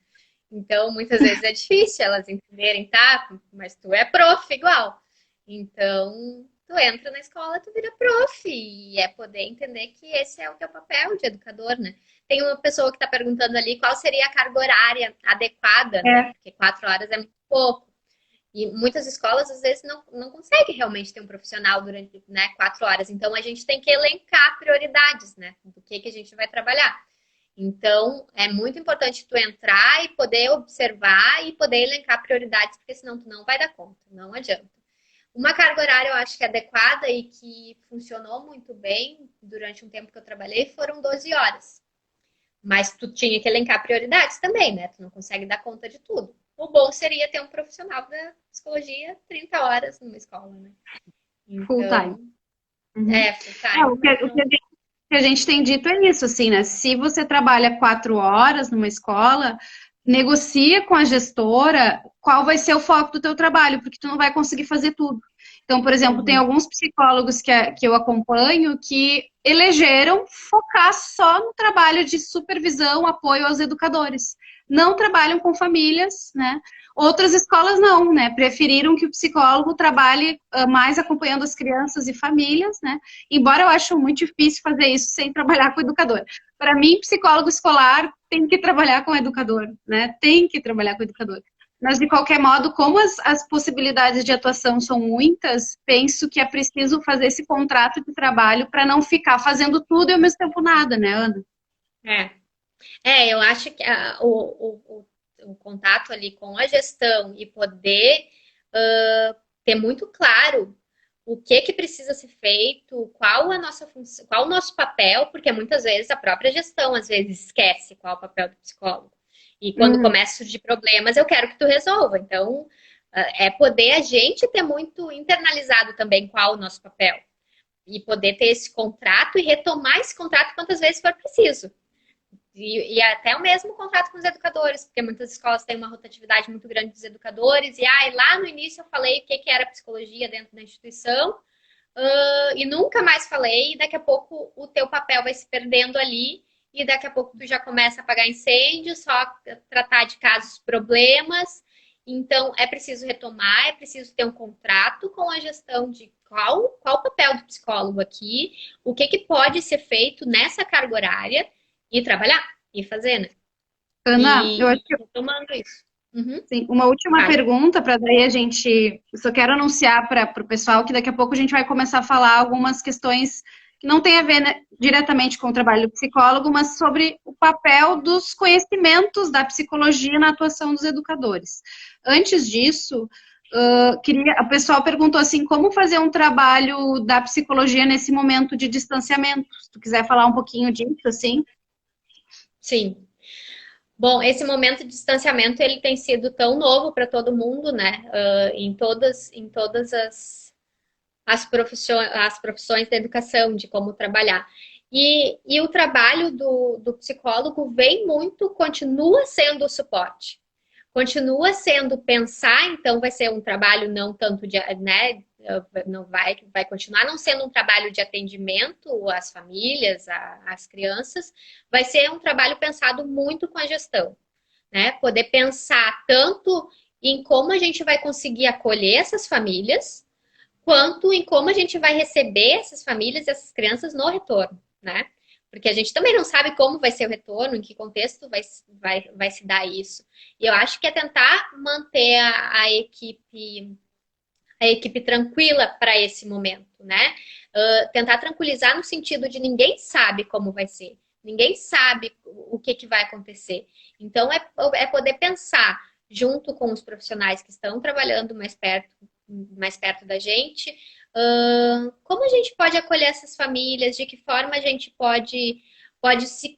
Então, muitas vezes é difícil elas entenderem, tá? Mas tu é prof igual. Então, tu entra na escola, tu vira prof. E é poder entender que esse é o teu papel de educador, né? Tem uma pessoa que está perguntando ali qual seria a carga horária adequada, né? Porque 4 horas é muito pouco. E muitas escolas, às vezes, não conseguem realmente ter um profissional durante, né, 4 horas. Então, a gente tem que elencar prioridades, né? Do que a gente vai trabalhar. Então, é muito importante tu entrar e poder observar e poder elencar prioridades, porque senão tu não vai dar conta, não adianta. Uma carga horária eu acho que é adequada e que funcionou muito bem durante um tempo que eu trabalhei foram 12 horas. Mas tu tinha que elencar prioridades também, né? Tu não consegue dar conta de tudo. O bom seria ter um profissional da psicologia 30 horas numa escola, né? Full time. Então, Uhum. full time. O que a gente tem dito é isso, assim, né? Se você trabalha 4 horas numa escola, negocia com a gestora qual vai ser o foco do teu trabalho, porque tu não vai conseguir fazer tudo. Então, por exemplo, tem alguns psicólogos que eu acompanho que elegeram focar só no trabalho de supervisão, apoio aos educadores. Não trabalham com famílias, né? Outras escolas não, né? Preferiram que o psicólogo trabalhe mais acompanhando as crianças e famílias, né? Embora eu acho muito difícil fazer isso sem trabalhar com o educador. Para mim, psicólogo escolar tem que trabalhar com o educador, né? Tem que trabalhar com o educador. Mas, de qualquer modo, como as possibilidades de atuação são muitas, penso que é preciso fazer esse contrato de trabalho para não ficar fazendo tudo e ao mesmo tempo nada, né, Ana? Eu acho que o contato ali com a gestão e poder ter muito claro o que precisa ser feito, qual a nossa função, qual o nosso papel, porque muitas vezes a própria gestão às vezes esquece qual é o papel do psicólogo. E quando começa a surgir problemas, eu quero que tu resolva. Então, é poder a gente ter muito internalizado também qual o nosso papel. E poder ter esse contrato e retomar esse contrato quantas vezes for preciso. E até o mesmo contrato com os educadores, porque muitas escolas têm uma rotatividade muito grande dos educadores, e lá no início eu falei o que era psicologia dentro da instituição, e nunca mais falei, e daqui a pouco o teu papel vai se perdendo ali, e daqui a pouco tu já começa a apagar incêndio, só tratar de casos, problemas. Então, é preciso retomar, é preciso ter um contrato com a gestão de qual o papel do psicólogo aqui, o que pode ser feito nessa carga horária, e trabalhar, e fazer, né? Ana, eu acho que retomando isso. Sim, uma última pergunta para daí a gente. Só quero anunciar para o pessoal que daqui a pouco a gente vai começar a falar algumas questões que não tem a ver, né, diretamente com o trabalho do psicólogo, mas sobre o papel dos conhecimentos da psicologia na atuação dos educadores. Antes disso, o pessoal perguntou assim, como fazer um trabalho da psicologia nesse momento de distanciamento? Se tu quiser falar um pouquinho disso, assim. Sim. Bom, esse momento de distanciamento ele tem sido tão novo para todo mundo, né? Em todas as profissões da educação, de como trabalhar. E o trabalho do psicólogo continua sendo o suporte. Continua sendo pensar, então vai ser um trabalho não tanto de, né, não vai continuar não sendo um trabalho de atendimento às famílias, às crianças, vai ser um trabalho pensado muito com a gestão, né? Poder pensar tanto em como a gente vai conseguir acolher essas famílias, quanto em como a gente vai receber essas famílias e essas crianças no retorno, né? Porque a gente também não sabe como vai ser o retorno, em que contexto vai se dar isso. E eu acho que é tentar manter a equipe tranquila para esse momento, né? Tentar tranquilizar no sentido de ninguém sabe como vai ser, ninguém sabe o que vai acontecer. Então, é poder pensar junto com os profissionais que estão trabalhando mais perto da gente, como a gente pode acolher essas famílias, de que forma a gente pode se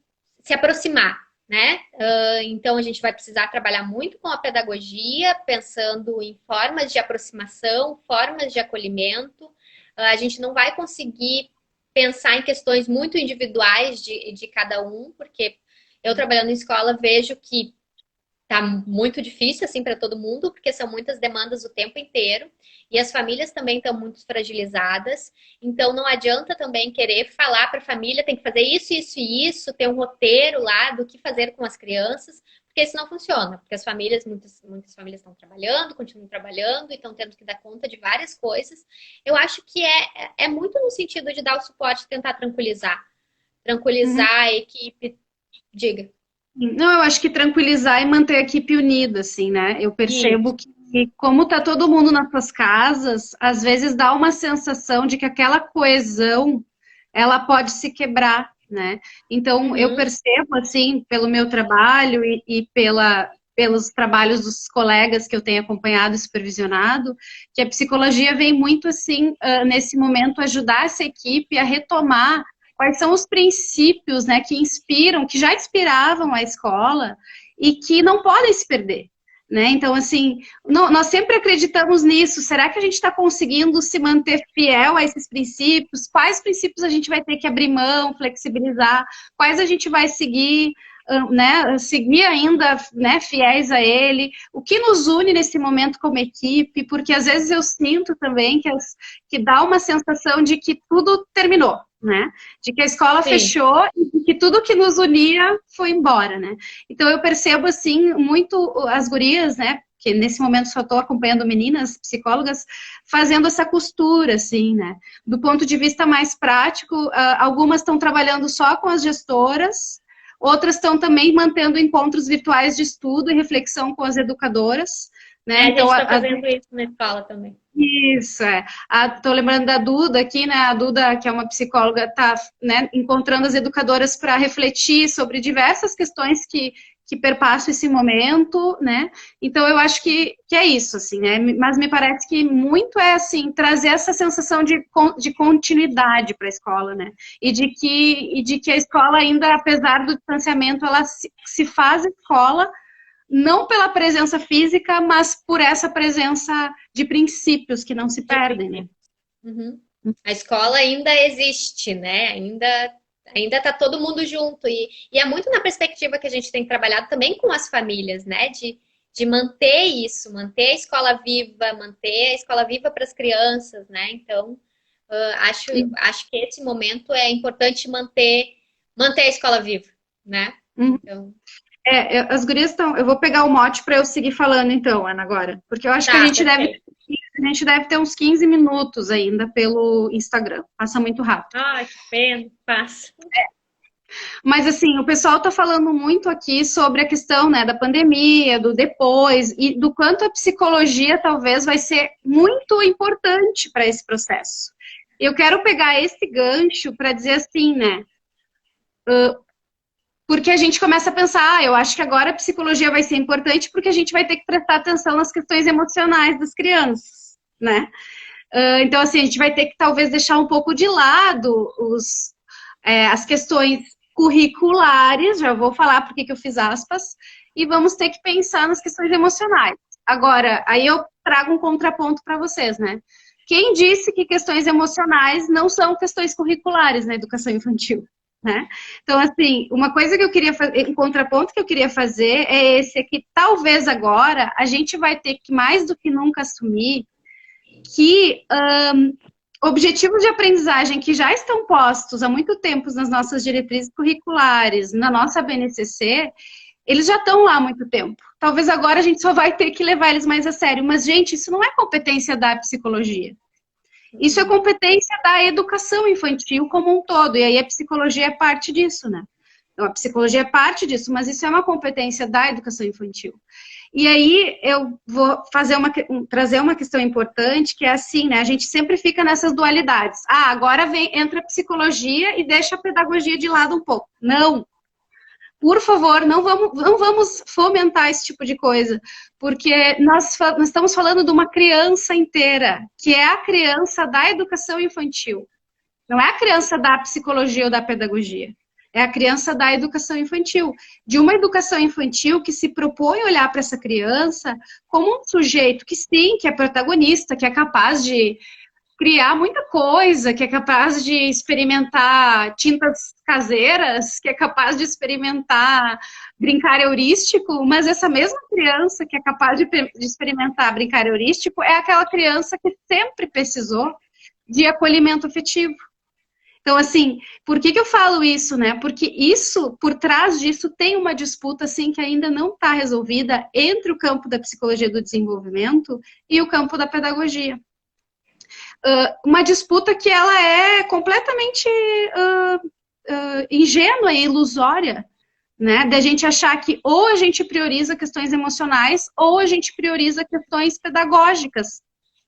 aproximar, né? Então a gente vai precisar trabalhar muito com a pedagogia, pensando em formas de aproximação, formas de acolhimento. A gente não vai conseguir pensar em questões muito individuais de cada um, porque eu trabalhando em escola vejo que tá muito difícil assim para todo mundo, porque são muitas demandas o tempo inteiro e as famílias também estão muito fragilizadas. Então não adianta também querer falar para a família tem que fazer isso, isso e isso, ter um roteiro lá do que fazer com as crianças, porque isso não funciona, porque as famílias, muitas famílias estão trabalhando, continuam trabalhando e estão tendo que dar conta de várias coisas. Eu acho que é muito no sentido de dar o suporte, tentar tranquilizar a equipe. Diga. Não, eu acho que tranquilizar e manter a equipe unida, assim, né? Eu percebo que, como tá todo mundo nas suas casas, às vezes dá uma sensação de que aquela coesão, ela pode se quebrar, né? Então, eu percebo, assim, pelo meu trabalho e pelos trabalhos dos colegas que eu tenho acompanhado e supervisionado, que a psicologia vem muito, assim, nesse momento, ajudar essa equipe a retomar quais são os princípios, né, que inspiram, que já inspiravam a escola e que não podem se perder. Né? Então, assim, nós sempre acreditamos nisso. Será que a gente está conseguindo se manter fiel a esses princípios? Quais princípios a gente vai ter que abrir mão, flexibilizar? Quais a gente vai seguir, né, seguir ainda, né, fiéis a ele? O que nos une nesse momento como equipe? Porque às vezes eu sinto também que dá uma sensação de que tudo terminou. Né? De que a escola fechou e que tudo que nos unia foi embora, né? Então eu percebo assim muito as gurias, né? Que nesse momento só estou acompanhando meninas psicólogas fazendo essa costura, assim, né? Do ponto de vista mais prático, algumas estão trabalhando só com as gestoras, outras estão também mantendo encontros virtuais de estudo e reflexão com as educadoras. Né? Então, a gente está fazendo isso na escola também. Isso, é. Estou lembrando da Duda aqui, né? A Duda, que é uma psicóloga, está, né, encontrando as educadoras para refletir sobre diversas questões que perpassam esse momento, né? Então, eu acho que é isso, assim, né? Mas me parece que muito é, assim, trazer essa sensação de continuidade para a escola, né? E de que a escola ainda, apesar do distanciamento, ela se faz escola não pela presença física, mas por essa presença de princípios que não se perdem, né? Uhum. A escola ainda existe, né? Ainda tá todo mundo junto. E é muito na perspectiva que a gente tem trabalhado também com as famílias, né? De manter isso, manter a escola viva para as crianças, né? Então, acho que esse momento é importante manter a escola viva, né? Então... as gurias estão... Eu vou pegar o mote para eu seguir falando, então, Ana, agora. Porque eu acho que a gente deve ter uns 15 minutos ainda pelo Instagram. Passa muito rápido. Ai, que pena, passa. Mas, assim, o pessoal está falando muito aqui sobre a questão, né, da pandemia, do depois, e do quanto a psicologia talvez vai ser muito importante para esse processo. Eu quero pegar esse gancho para dizer assim, né... Porque a gente começa a pensar, eu acho que agora a psicologia vai ser importante porque a gente vai ter que prestar atenção nas questões emocionais das crianças, né? Então, assim, a gente vai ter que talvez deixar um pouco de lado as questões curriculares, já vou falar porque que eu fiz aspas, e vamos ter que pensar nas questões emocionais. Agora, aí eu trago um contraponto para vocês, né? Quem disse que questões emocionais não são questões curriculares na educação infantil? Né? Então, assim, uma coisa que eu queria fazer, um contraponto que eu queria fazer é esse aqui, talvez agora a gente vai ter que mais do que nunca assumir que objetivos de aprendizagem que já estão postos há muito tempo nas nossas diretrizes curriculares, na nossa BNCC, eles já estão lá há muito tempo. Talvez agora a gente só vai ter que levar eles mais a sério, mas, gente, isso não é competência da psicologia. Isso é competência da educação infantil como um todo, e aí a psicologia é parte disso, né? Então, a psicologia é parte disso, mas isso é uma competência da educação infantil. E aí eu vou trazer uma questão importante, que é assim, né? A gente sempre fica nessas dualidades. Agora entra a psicologia e deixa a pedagogia de lado um pouco. Não! Por favor, não vamos fomentar esse tipo de coisa, porque nós estamos falando de uma criança inteira, que é a criança da educação infantil. Não é a criança da psicologia ou da pedagogia. É a criança da educação infantil. De uma educação infantil que se propõe olhar para essa criança como um sujeito que sim, que é protagonista, que é capaz de criar muita coisa, que é capaz de experimentar tintas caseiras, que é capaz de experimentar brincar heurístico, mas essa mesma criança que é capaz de experimentar brincar heurístico é aquela criança que sempre precisou de acolhimento afetivo. Então, assim, por que eu falo isso, né? Porque isso, por trás disso, tem uma disputa, assim, que ainda não está resolvida entre o campo da psicologia do desenvolvimento e o campo da pedagogia. Uma disputa que ela é completamente ingênua e ilusória, né? Da gente achar que ou a gente prioriza questões emocionais ou a gente prioriza questões pedagógicas,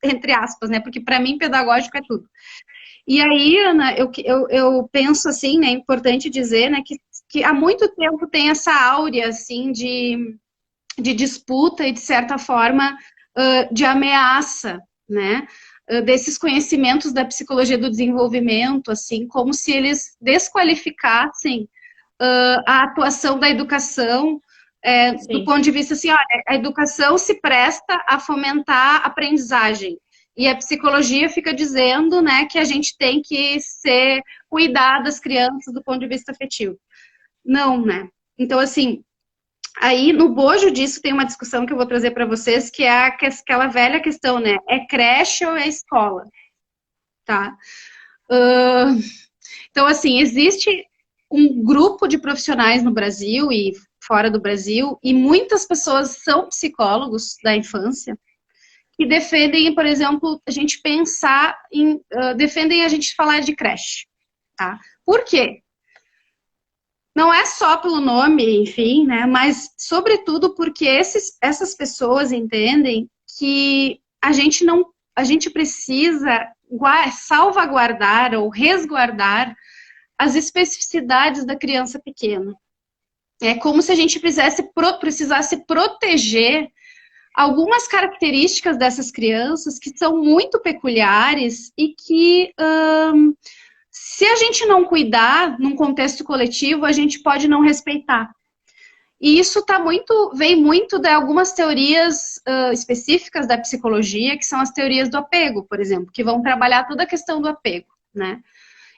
entre aspas, né? Porque para mim pedagógico é tudo. E aí, Ana, eu penso assim, né? É importante dizer, né? Que há muito tempo tem essa áurea assim de de disputa e, de certa forma, de ameaça, né? Desses conhecimentos da psicologia do desenvolvimento, assim, como se eles desqualificassem a atuação da educação, do ponto de vista assim, olha, a educação se presta a fomentar a aprendizagem. E a psicologia fica dizendo, né, que a gente tem que cuidar das crianças do ponto de vista afetivo. Não, né? Então, assim, aí no bojo disso tem uma discussão que eu vou trazer para vocês, que é aquela velha questão, né? É creche ou é escola? Tá? Então, assim, existe um grupo de profissionais no Brasil e fora do Brasil, e muitas pessoas são psicólogos da infância, que defendem, por exemplo, a gente pensar em... defendem a gente falar de creche, tá? Por quê? Não é só pelo nome, enfim, né? Mas, sobretudo, porque essas pessoas entendem que a gente precisa salvaguardar ou resguardar as especificidades da criança pequena. É como se a gente precisasse proteger algumas características dessas crianças que são muito peculiares e que, se a gente não cuidar num contexto coletivo, a gente pode não respeitar. E isso vem muito de algumas teorias específicas da psicologia, que são as teorias do apego, por exemplo, que vão trabalhar toda a questão do apego, né?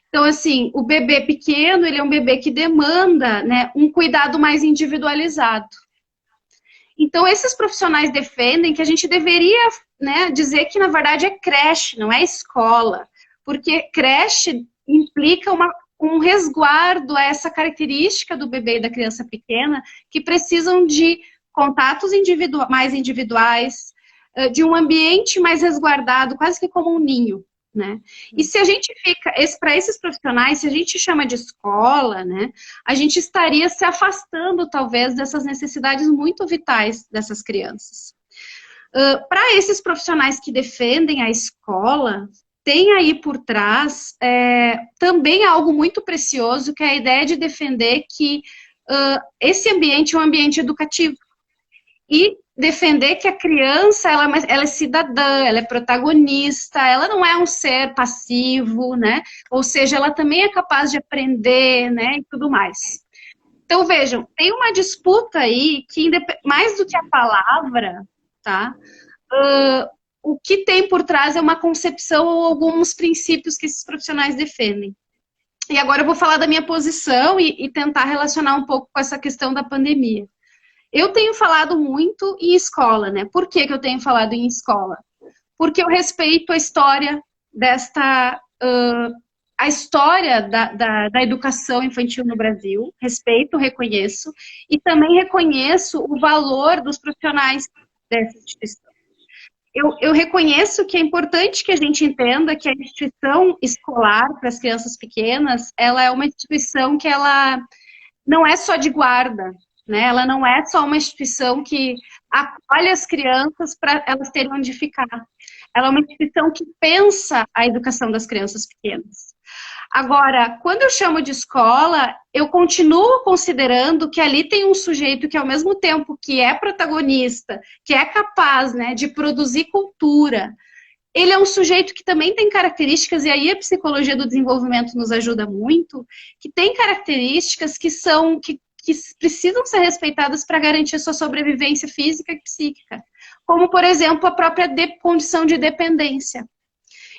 Então, assim, o bebê pequeno, ele é um bebê que demanda, né, um cuidado mais individualizado. Então, esses profissionais defendem que a gente deveria, né, dizer que, na verdade, é creche, não é escola. Porque creche implica um resguardo a essa característica do bebê e da criança pequena, que precisam de contatos mais individuais, de um ambiente mais resguardado, quase que como um ninho. Né? E se a gente para esses profissionais, se a gente chama de escola, né, a gente estaria se afastando, talvez, dessas necessidades muito vitais dessas crianças. Para esses profissionais que defendem a escola, tem aí por trás também algo muito precioso, que é a ideia de defender que esse ambiente é um ambiente educativo. E defender que a criança, ela é cidadã, ela é protagonista, ela não é um ser passivo, né? Ou seja, ela também é capaz de aprender, né? E tudo mais. Então, vejam, tem uma disputa aí que, mais do que a palavra, tá? O que tem por trás é uma concepção ou alguns princípios que esses profissionais defendem. E agora eu vou falar da minha posição e tentar relacionar um pouco com essa questão da pandemia. Eu tenho falado muito em escola, né? Por que eu tenho falado em escola? Porque eu respeito a história a história da educação infantil no Brasil, respeito, reconheço, e também reconheço o valor dos profissionais dessa instituição. Eu reconheço que é importante que a gente entenda que a instituição escolar para as crianças pequenas, ela é uma instituição que ela não é só de guarda, né? Ela não é só uma instituição que acolhe as crianças para elas terem onde ficar. Ela é uma instituição que pensa a educação das crianças pequenas. Agora, quando eu chamo de escola, eu continuo considerando que ali tem um sujeito que, ao mesmo tempo que é protagonista, que é capaz, né, de produzir cultura, ele é um sujeito que também tem características, e aí a psicologia do desenvolvimento nos ajuda muito, que tem características que precisam ser respeitadas para garantir sua sobrevivência física e psíquica. Como, por exemplo, a própria condição de dependência.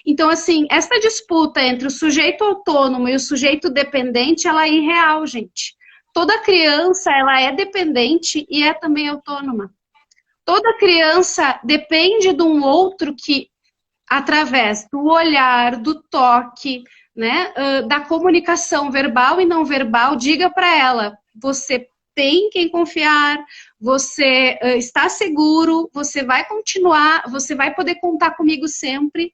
Então, assim, essa disputa entre o sujeito autônomo e o sujeito dependente, ela é irreal, gente. Toda criança, ela é dependente e é também autônoma. Toda criança depende de um outro que, através do olhar, do toque, né, da comunicação verbal e não verbal, diga para ela: você tem quem confiar, você está seguro, você vai continuar, você vai poder contar comigo sempre.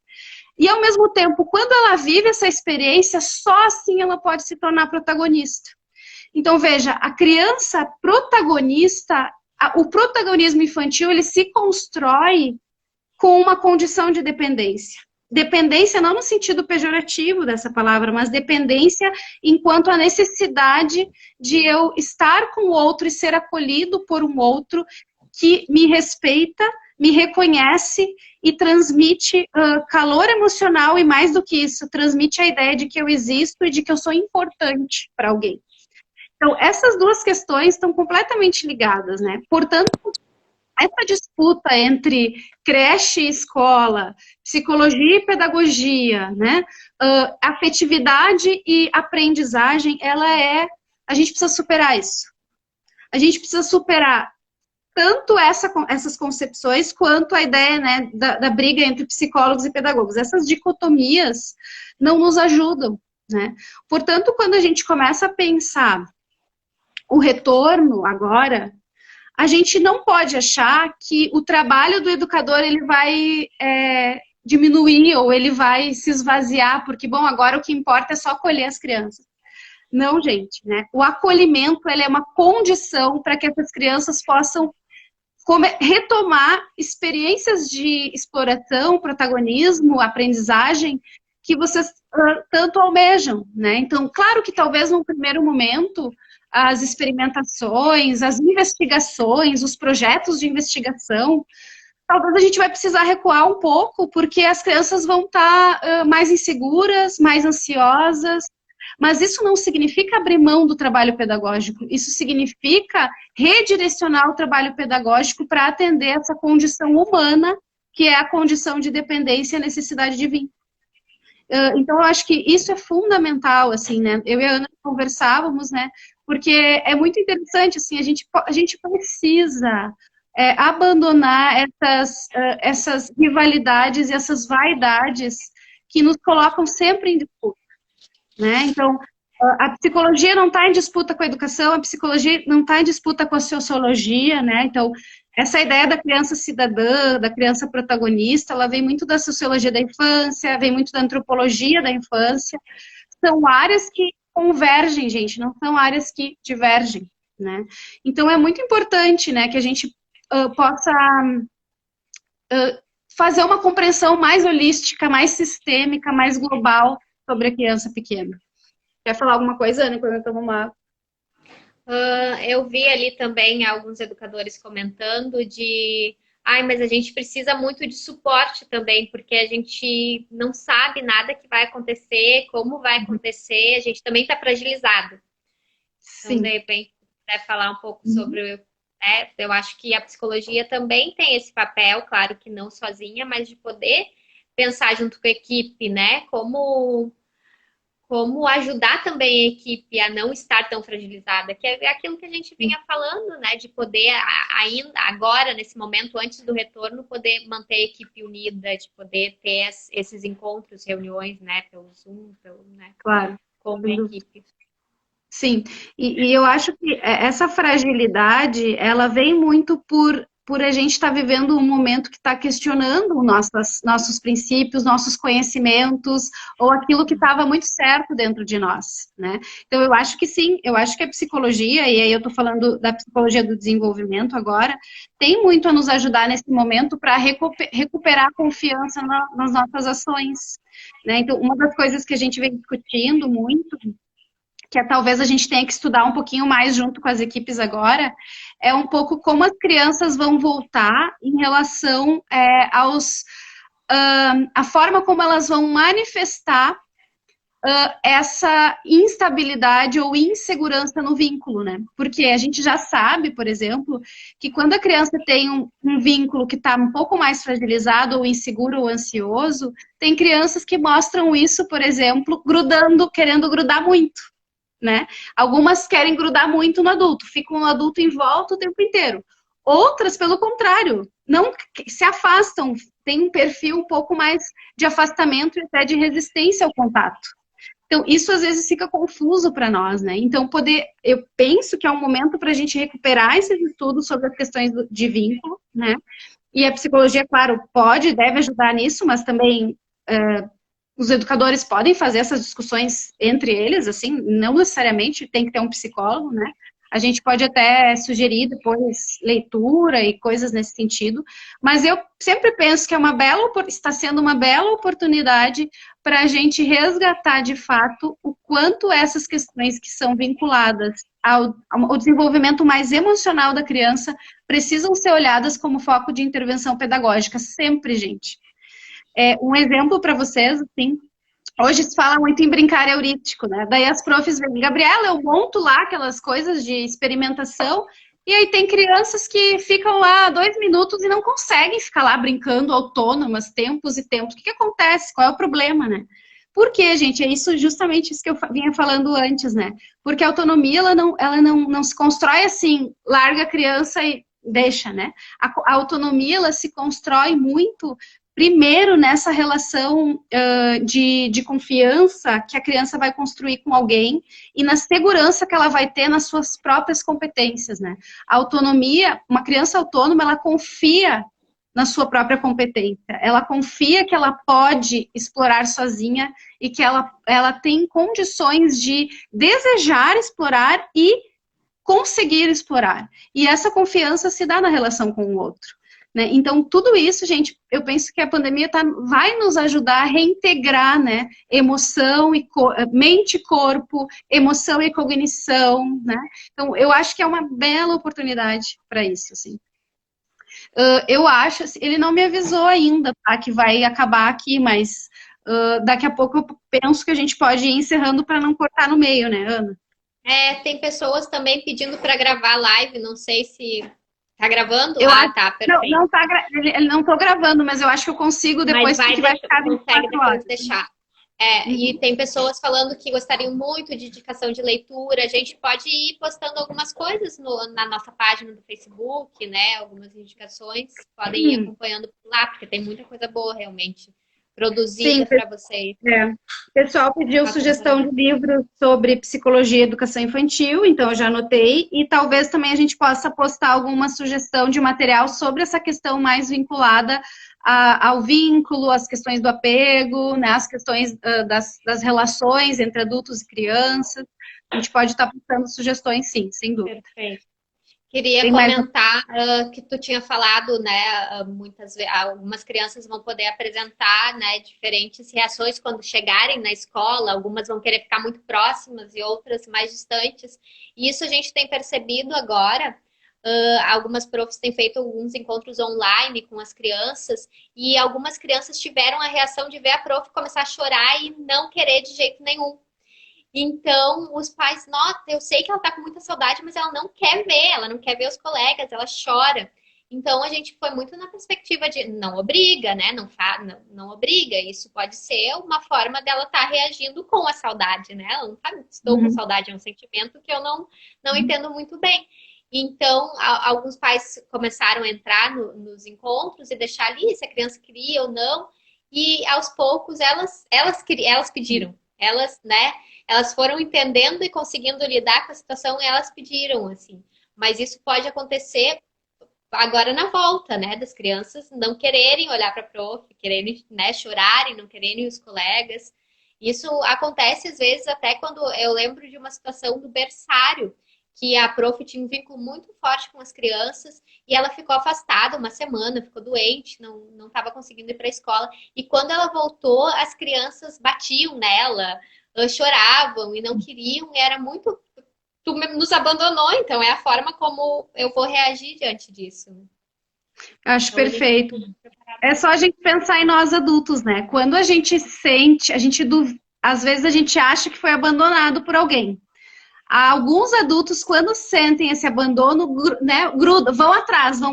E, ao mesmo tempo, quando ela vive essa experiência, só assim ela pode se tornar protagonista. Então, veja, a criança protagonista, o protagonismo infantil, ele se constrói com uma condição de dependência. Dependência não no sentido pejorativo dessa palavra, mas dependência enquanto a necessidade de eu estar com o outro e ser acolhido por um outro, que me respeita, me reconhece e transmite calor emocional e, mais do que isso, transmite a ideia de que eu existo e de que eu sou importante para alguém. Então, essas duas questões estão completamente ligadas, né? Portanto, essa disputa entre creche e escola, psicologia e pedagogia, né? Afetividade e aprendizagem, a gente precisa superar isso. A gente precisa superar tanto essas concepções quanto a ideia, né, da briga entre psicólogos e pedagogos. Essas dicotomias não nos ajudam, né? Portanto, quando a gente começa a pensar o retorno agora, a gente não pode achar que o trabalho do educador ele vai diminuir ou ele vai se esvaziar, porque, bom, agora o que importa é só acolher as crianças. Não, gente, né? O acolhimento ele é uma condição para que essas crianças possam retomar experiências de exploração, protagonismo, aprendizagem que vocês tanto almejam, né? Então, claro que talvez num primeiro momento as experimentações, as investigações, os projetos de investigação, talvez a gente vai precisar recuar um pouco, porque as crianças vão estar mais inseguras, mais ansiosas, mas isso não significa abrir mão do trabalho pedagógico, isso significa redirecionar o trabalho pedagógico para atender essa condição humana, que é a condição de dependência e a necessidade de vínculo. Então, eu acho que isso é fundamental, assim, né? Eu e a Ana conversávamos, né? Porque é muito interessante, assim, a gente precisa abandonar essas rivalidades e essas vaidades que nos colocam sempre em disputa, né? Então, a psicologia não está em disputa com a educação, a psicologia não está em disputa com a sociologia, né? Então, essa ideia da criança cidadã, da criança protagonista, ela vem muito da sociologia da infância, vem muito da antropologia da infância. São áreas que convergem, gente, não são áreas que divergem, né? Então, é muito importante, né, que a gente possa fazer uma compreensão mais holística, mais sistêmica, mais global sobre a criança pequena. Quer falar alguma coisa, Ana, quando eu tomo uma... Eu vi ali também alguns educadores comentando mas a gente precisa muito de suporte também, porque a gente não sabe nada que vai acontecer, como vai acontecer, a gente também está fragilizado. Sim. Então, de repente, quiser falar um pouco sobre... eu acho que a psicologia também tem esse papel, claro que não sozinha, mas de poder pensar junto com a equipe, né? Como ajudar também a equipe a não estar tão fragilizada, que é aquilo que a gente vinha falando, né? De poder ainda, agora, nesse momento, antes do retorno, poder manter a equipe unida, de poder ter esses encontros, reuniões, né? Pelo Zoom, né? Claro. Como equipe. Sim, e eu acho que essa fragilidade, ela vem muito por a gente estar vivendo um momento que está questionando nossos princípios, nossos conhecimentos, ou aquilo que estava muito certo dentro de nós, né? Então, eu acho que sim, eu acho que a psicologia, e aí eu estou falando da psicologia do desenvolvimento agora, tem muito a nos ajudar nesse momento para recuperar a confiança nas nossas ações, né? Então, uma das coisas que a gente vem discutindo muito, que talvez a gente tenha que estudar um pouquinho mais junto com as equipes agora, é um pouco como as crianças vão voltar em relação a forma como elas vão manifestar essa instabilidade ou insegurança no vínculo, né? Porque a gente já sabe, por exemplo, que quando a criança tem um vínculo que está um pouco mais fragilizado, ou inseguro, ou ansioso, tem crianças que mostram isso, por exemplo, querendo grudar muito. Né? Algumas querem grudar muito no adulto, ficam no adulto em volta o tempo inteiro. Outras, pelo contrário, não se afastam, têm um perfil um pouco mais de afastamento e até de resistência ao contato. Então, isso às vezes fica confuso para nós, né? Então, eu penso que é um momento para a gente recuperar esses estudos sobre as questões de vínculo, né? E a psicologia, claro, deve ajudar nisso, mas também... os educadores podem fazer essas discussões entre eles, assim, não necessariamente tem que ter um psicólogo, né? A gente pode até sugerir depois leitura e coisas nesse sentido, mas eu sempre penso que está sendo uma bela oportunidade para a gente resgatar de fato o quanto essas questões que são vinculadas ao desenvolvimento mais emocional da criança precisam ser olhadas como foco de intervenção pedagógica, sempre, gente. Um exemplo para vocês, assim, hoje se fala muito em brincar heurístico, né? Daí as profs vêm, Gabriela, eu monto lá aquelas coisas de experimentação, e aí tem crianças que ficam lá 2 minutos e não conseguem ficar lá brincando autônomas, tempos e tempos. O que acontece? Qual é o problema, né? Por quê, gente? É isso, justamente isso que eu vinha falando antes, né? Porque a autonomia, ela não se constrói assim, larga a criança e deixa, né? A autonomia, ela se constrói muito, primeiro, nessa relação de confiança que a criança vai construir com alguém e na segurança que ela vai ter nas suas próprias competências, né? A autonomia, uma criança autônoma, ela confia na sua própria competência. Ela confia que ela pode explorar sozinha e que ela tem condições de desejar explorar e conseguir explorar. E essa confiança se dá na relação com o outro. Né? Então, tudo isso, gente, eu penso que a pandemia vai nos ajudar a reintegrar, né, emoção e mente e corpo, emoção e cognição, né? Então, eu acho que é uma bela oportunidade para isso, assim. Eu acho, assim, ele não me avisou ainda, tá, que vai acabar aqui, mas daqui a pouco eu penso que a gente pode ir encerrando para não cortar no meio, né, Ana? Tem pessoas também pedindo para gravar live, não sei se tá gravando. Tá, perfeito. Ele não tô gravando, mas eu acho que eu consigo depois, porque vai ficar 24 horas. Deixar. E tem pessoas falando que gostariam muito de indicação de leitura. A gente pode ir postando algumas coisas na nossa página do Facebook, né? Algumas indicações. Podem ir acompanhando lá, porque tem muita coisa boa, realmente, produzida para vocês. O pessoal pediu sugestão de livros sobre psicologia e educação infantil, então eu já anotei. E talvez também a gente possa postar alguma sugestão de material sobre essa questão mais vinculada ao vínculo, às questões do apego, né, as questões das relações entre adultos e crianças. A gente pode estar postando sugestões, sim, sem dúvida. Perfeito. Queria comentar que tu tinha falado, né, muitas vezes, algumas crianças vão poder apresentar, né, diferentes reações quando chegarem na escola, algumas vão querer ficar muito próximas e outras mais distantes. E isso a gente tem percebido agora. Algumas profs têm feito alguns encontros online com as crianças e algumas crianças tiveram a reação de ver a prof começar a chorar e não querer de jeito nenhum. Então, os pais, nossa, eu sei que ela tá com muita saudade, mas ela não quer os colegas, ela chora. Então, a gente foi muito na perspectiva de não obriga, né? Não obriga. Isso pode ser uma forma dela estar reagindo com a saudade, né? Ela não tá, estou com saudade, é um sentimento que eu não entendo muito bem. Então, alguns pais começaram a entrar nos encontros e deixar ali se a criança queria ou não. E, aos poucos, elas pediram. Elas foram entendendo e conseguindo lidar com a situação e elas pediram, assim. Mas isso pode acontecer agora na volta, né? Das crianças não quererem olhar para a prof, quererem, né, chorarem, não quererem os colegas. Isso acontece, às vezes, até quando eu lembro de uma situação do berçário, que a prof tinha um vínculo muito forte com as crianças e ela ficou afastada uma semana, ficou doente, não estava conseguindo ir para a escola. E quando ela voltou, as crianças batiam nela, choravam e não queriam, e era muito... Tu nos abandonou, então é a forma como eu vou reagir diante disso. Acho então, perfeito. É só a gente pensar em nós adultos, né? Quando a gente sente, às vezes a gente acha que foi abandonado por alguém. Alguns adultos, quando sentem esse abandono, né, grudam, vão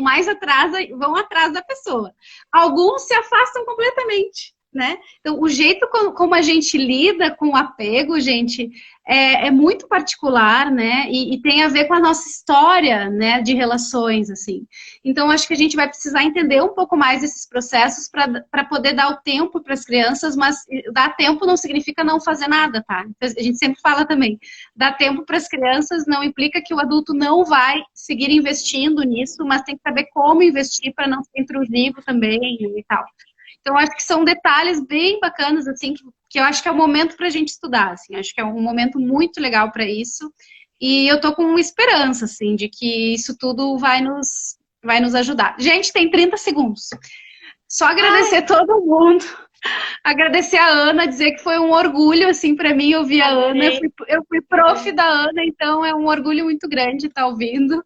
mais atrás, vão atrás da pessoa. Alguns se afastam completamente, né? Então, o jeito como a gente lida com o apego, gente, é muito particular, né? E tem a ver com a nossa história, né, de relações, assim. Então, acho que a gente vai precisar entender um pouco mais esses processos para poder dar o tempo para as crianças, mas dar tempo não significa não fazer nada, tá? A gente sempre fala também, dar tempo para as crianças não implica que o adulto não vai seguir investindo nisso, mas tem que saber como investir para não ser intrusivo também e tal. Então, acho que são detalhes bem bacanas, assim, que eu acho que é o momento para a gente estudar, assim. Acho que é um momento muito legal para isso. E eu tô com esperança, assim, de que isso tudo vai nos ajudar. Gente, tem 30 segundos. Só agradecer todo mundo. Agradecer a Ana, dizer que foi um orgulho, assim, para mim ouvir a Ana. Eu fui prof da Ana, então é um orgulho muito grande estar ouvindo.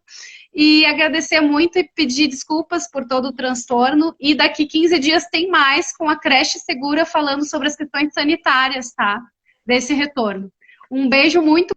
E agradecer muito e pedir desculpas por todo o transtorno. E daqui 15 dias tem mais com a Creche Segura falando sobre as questões sanitárias, tá? Desse retorno. Um beijo muito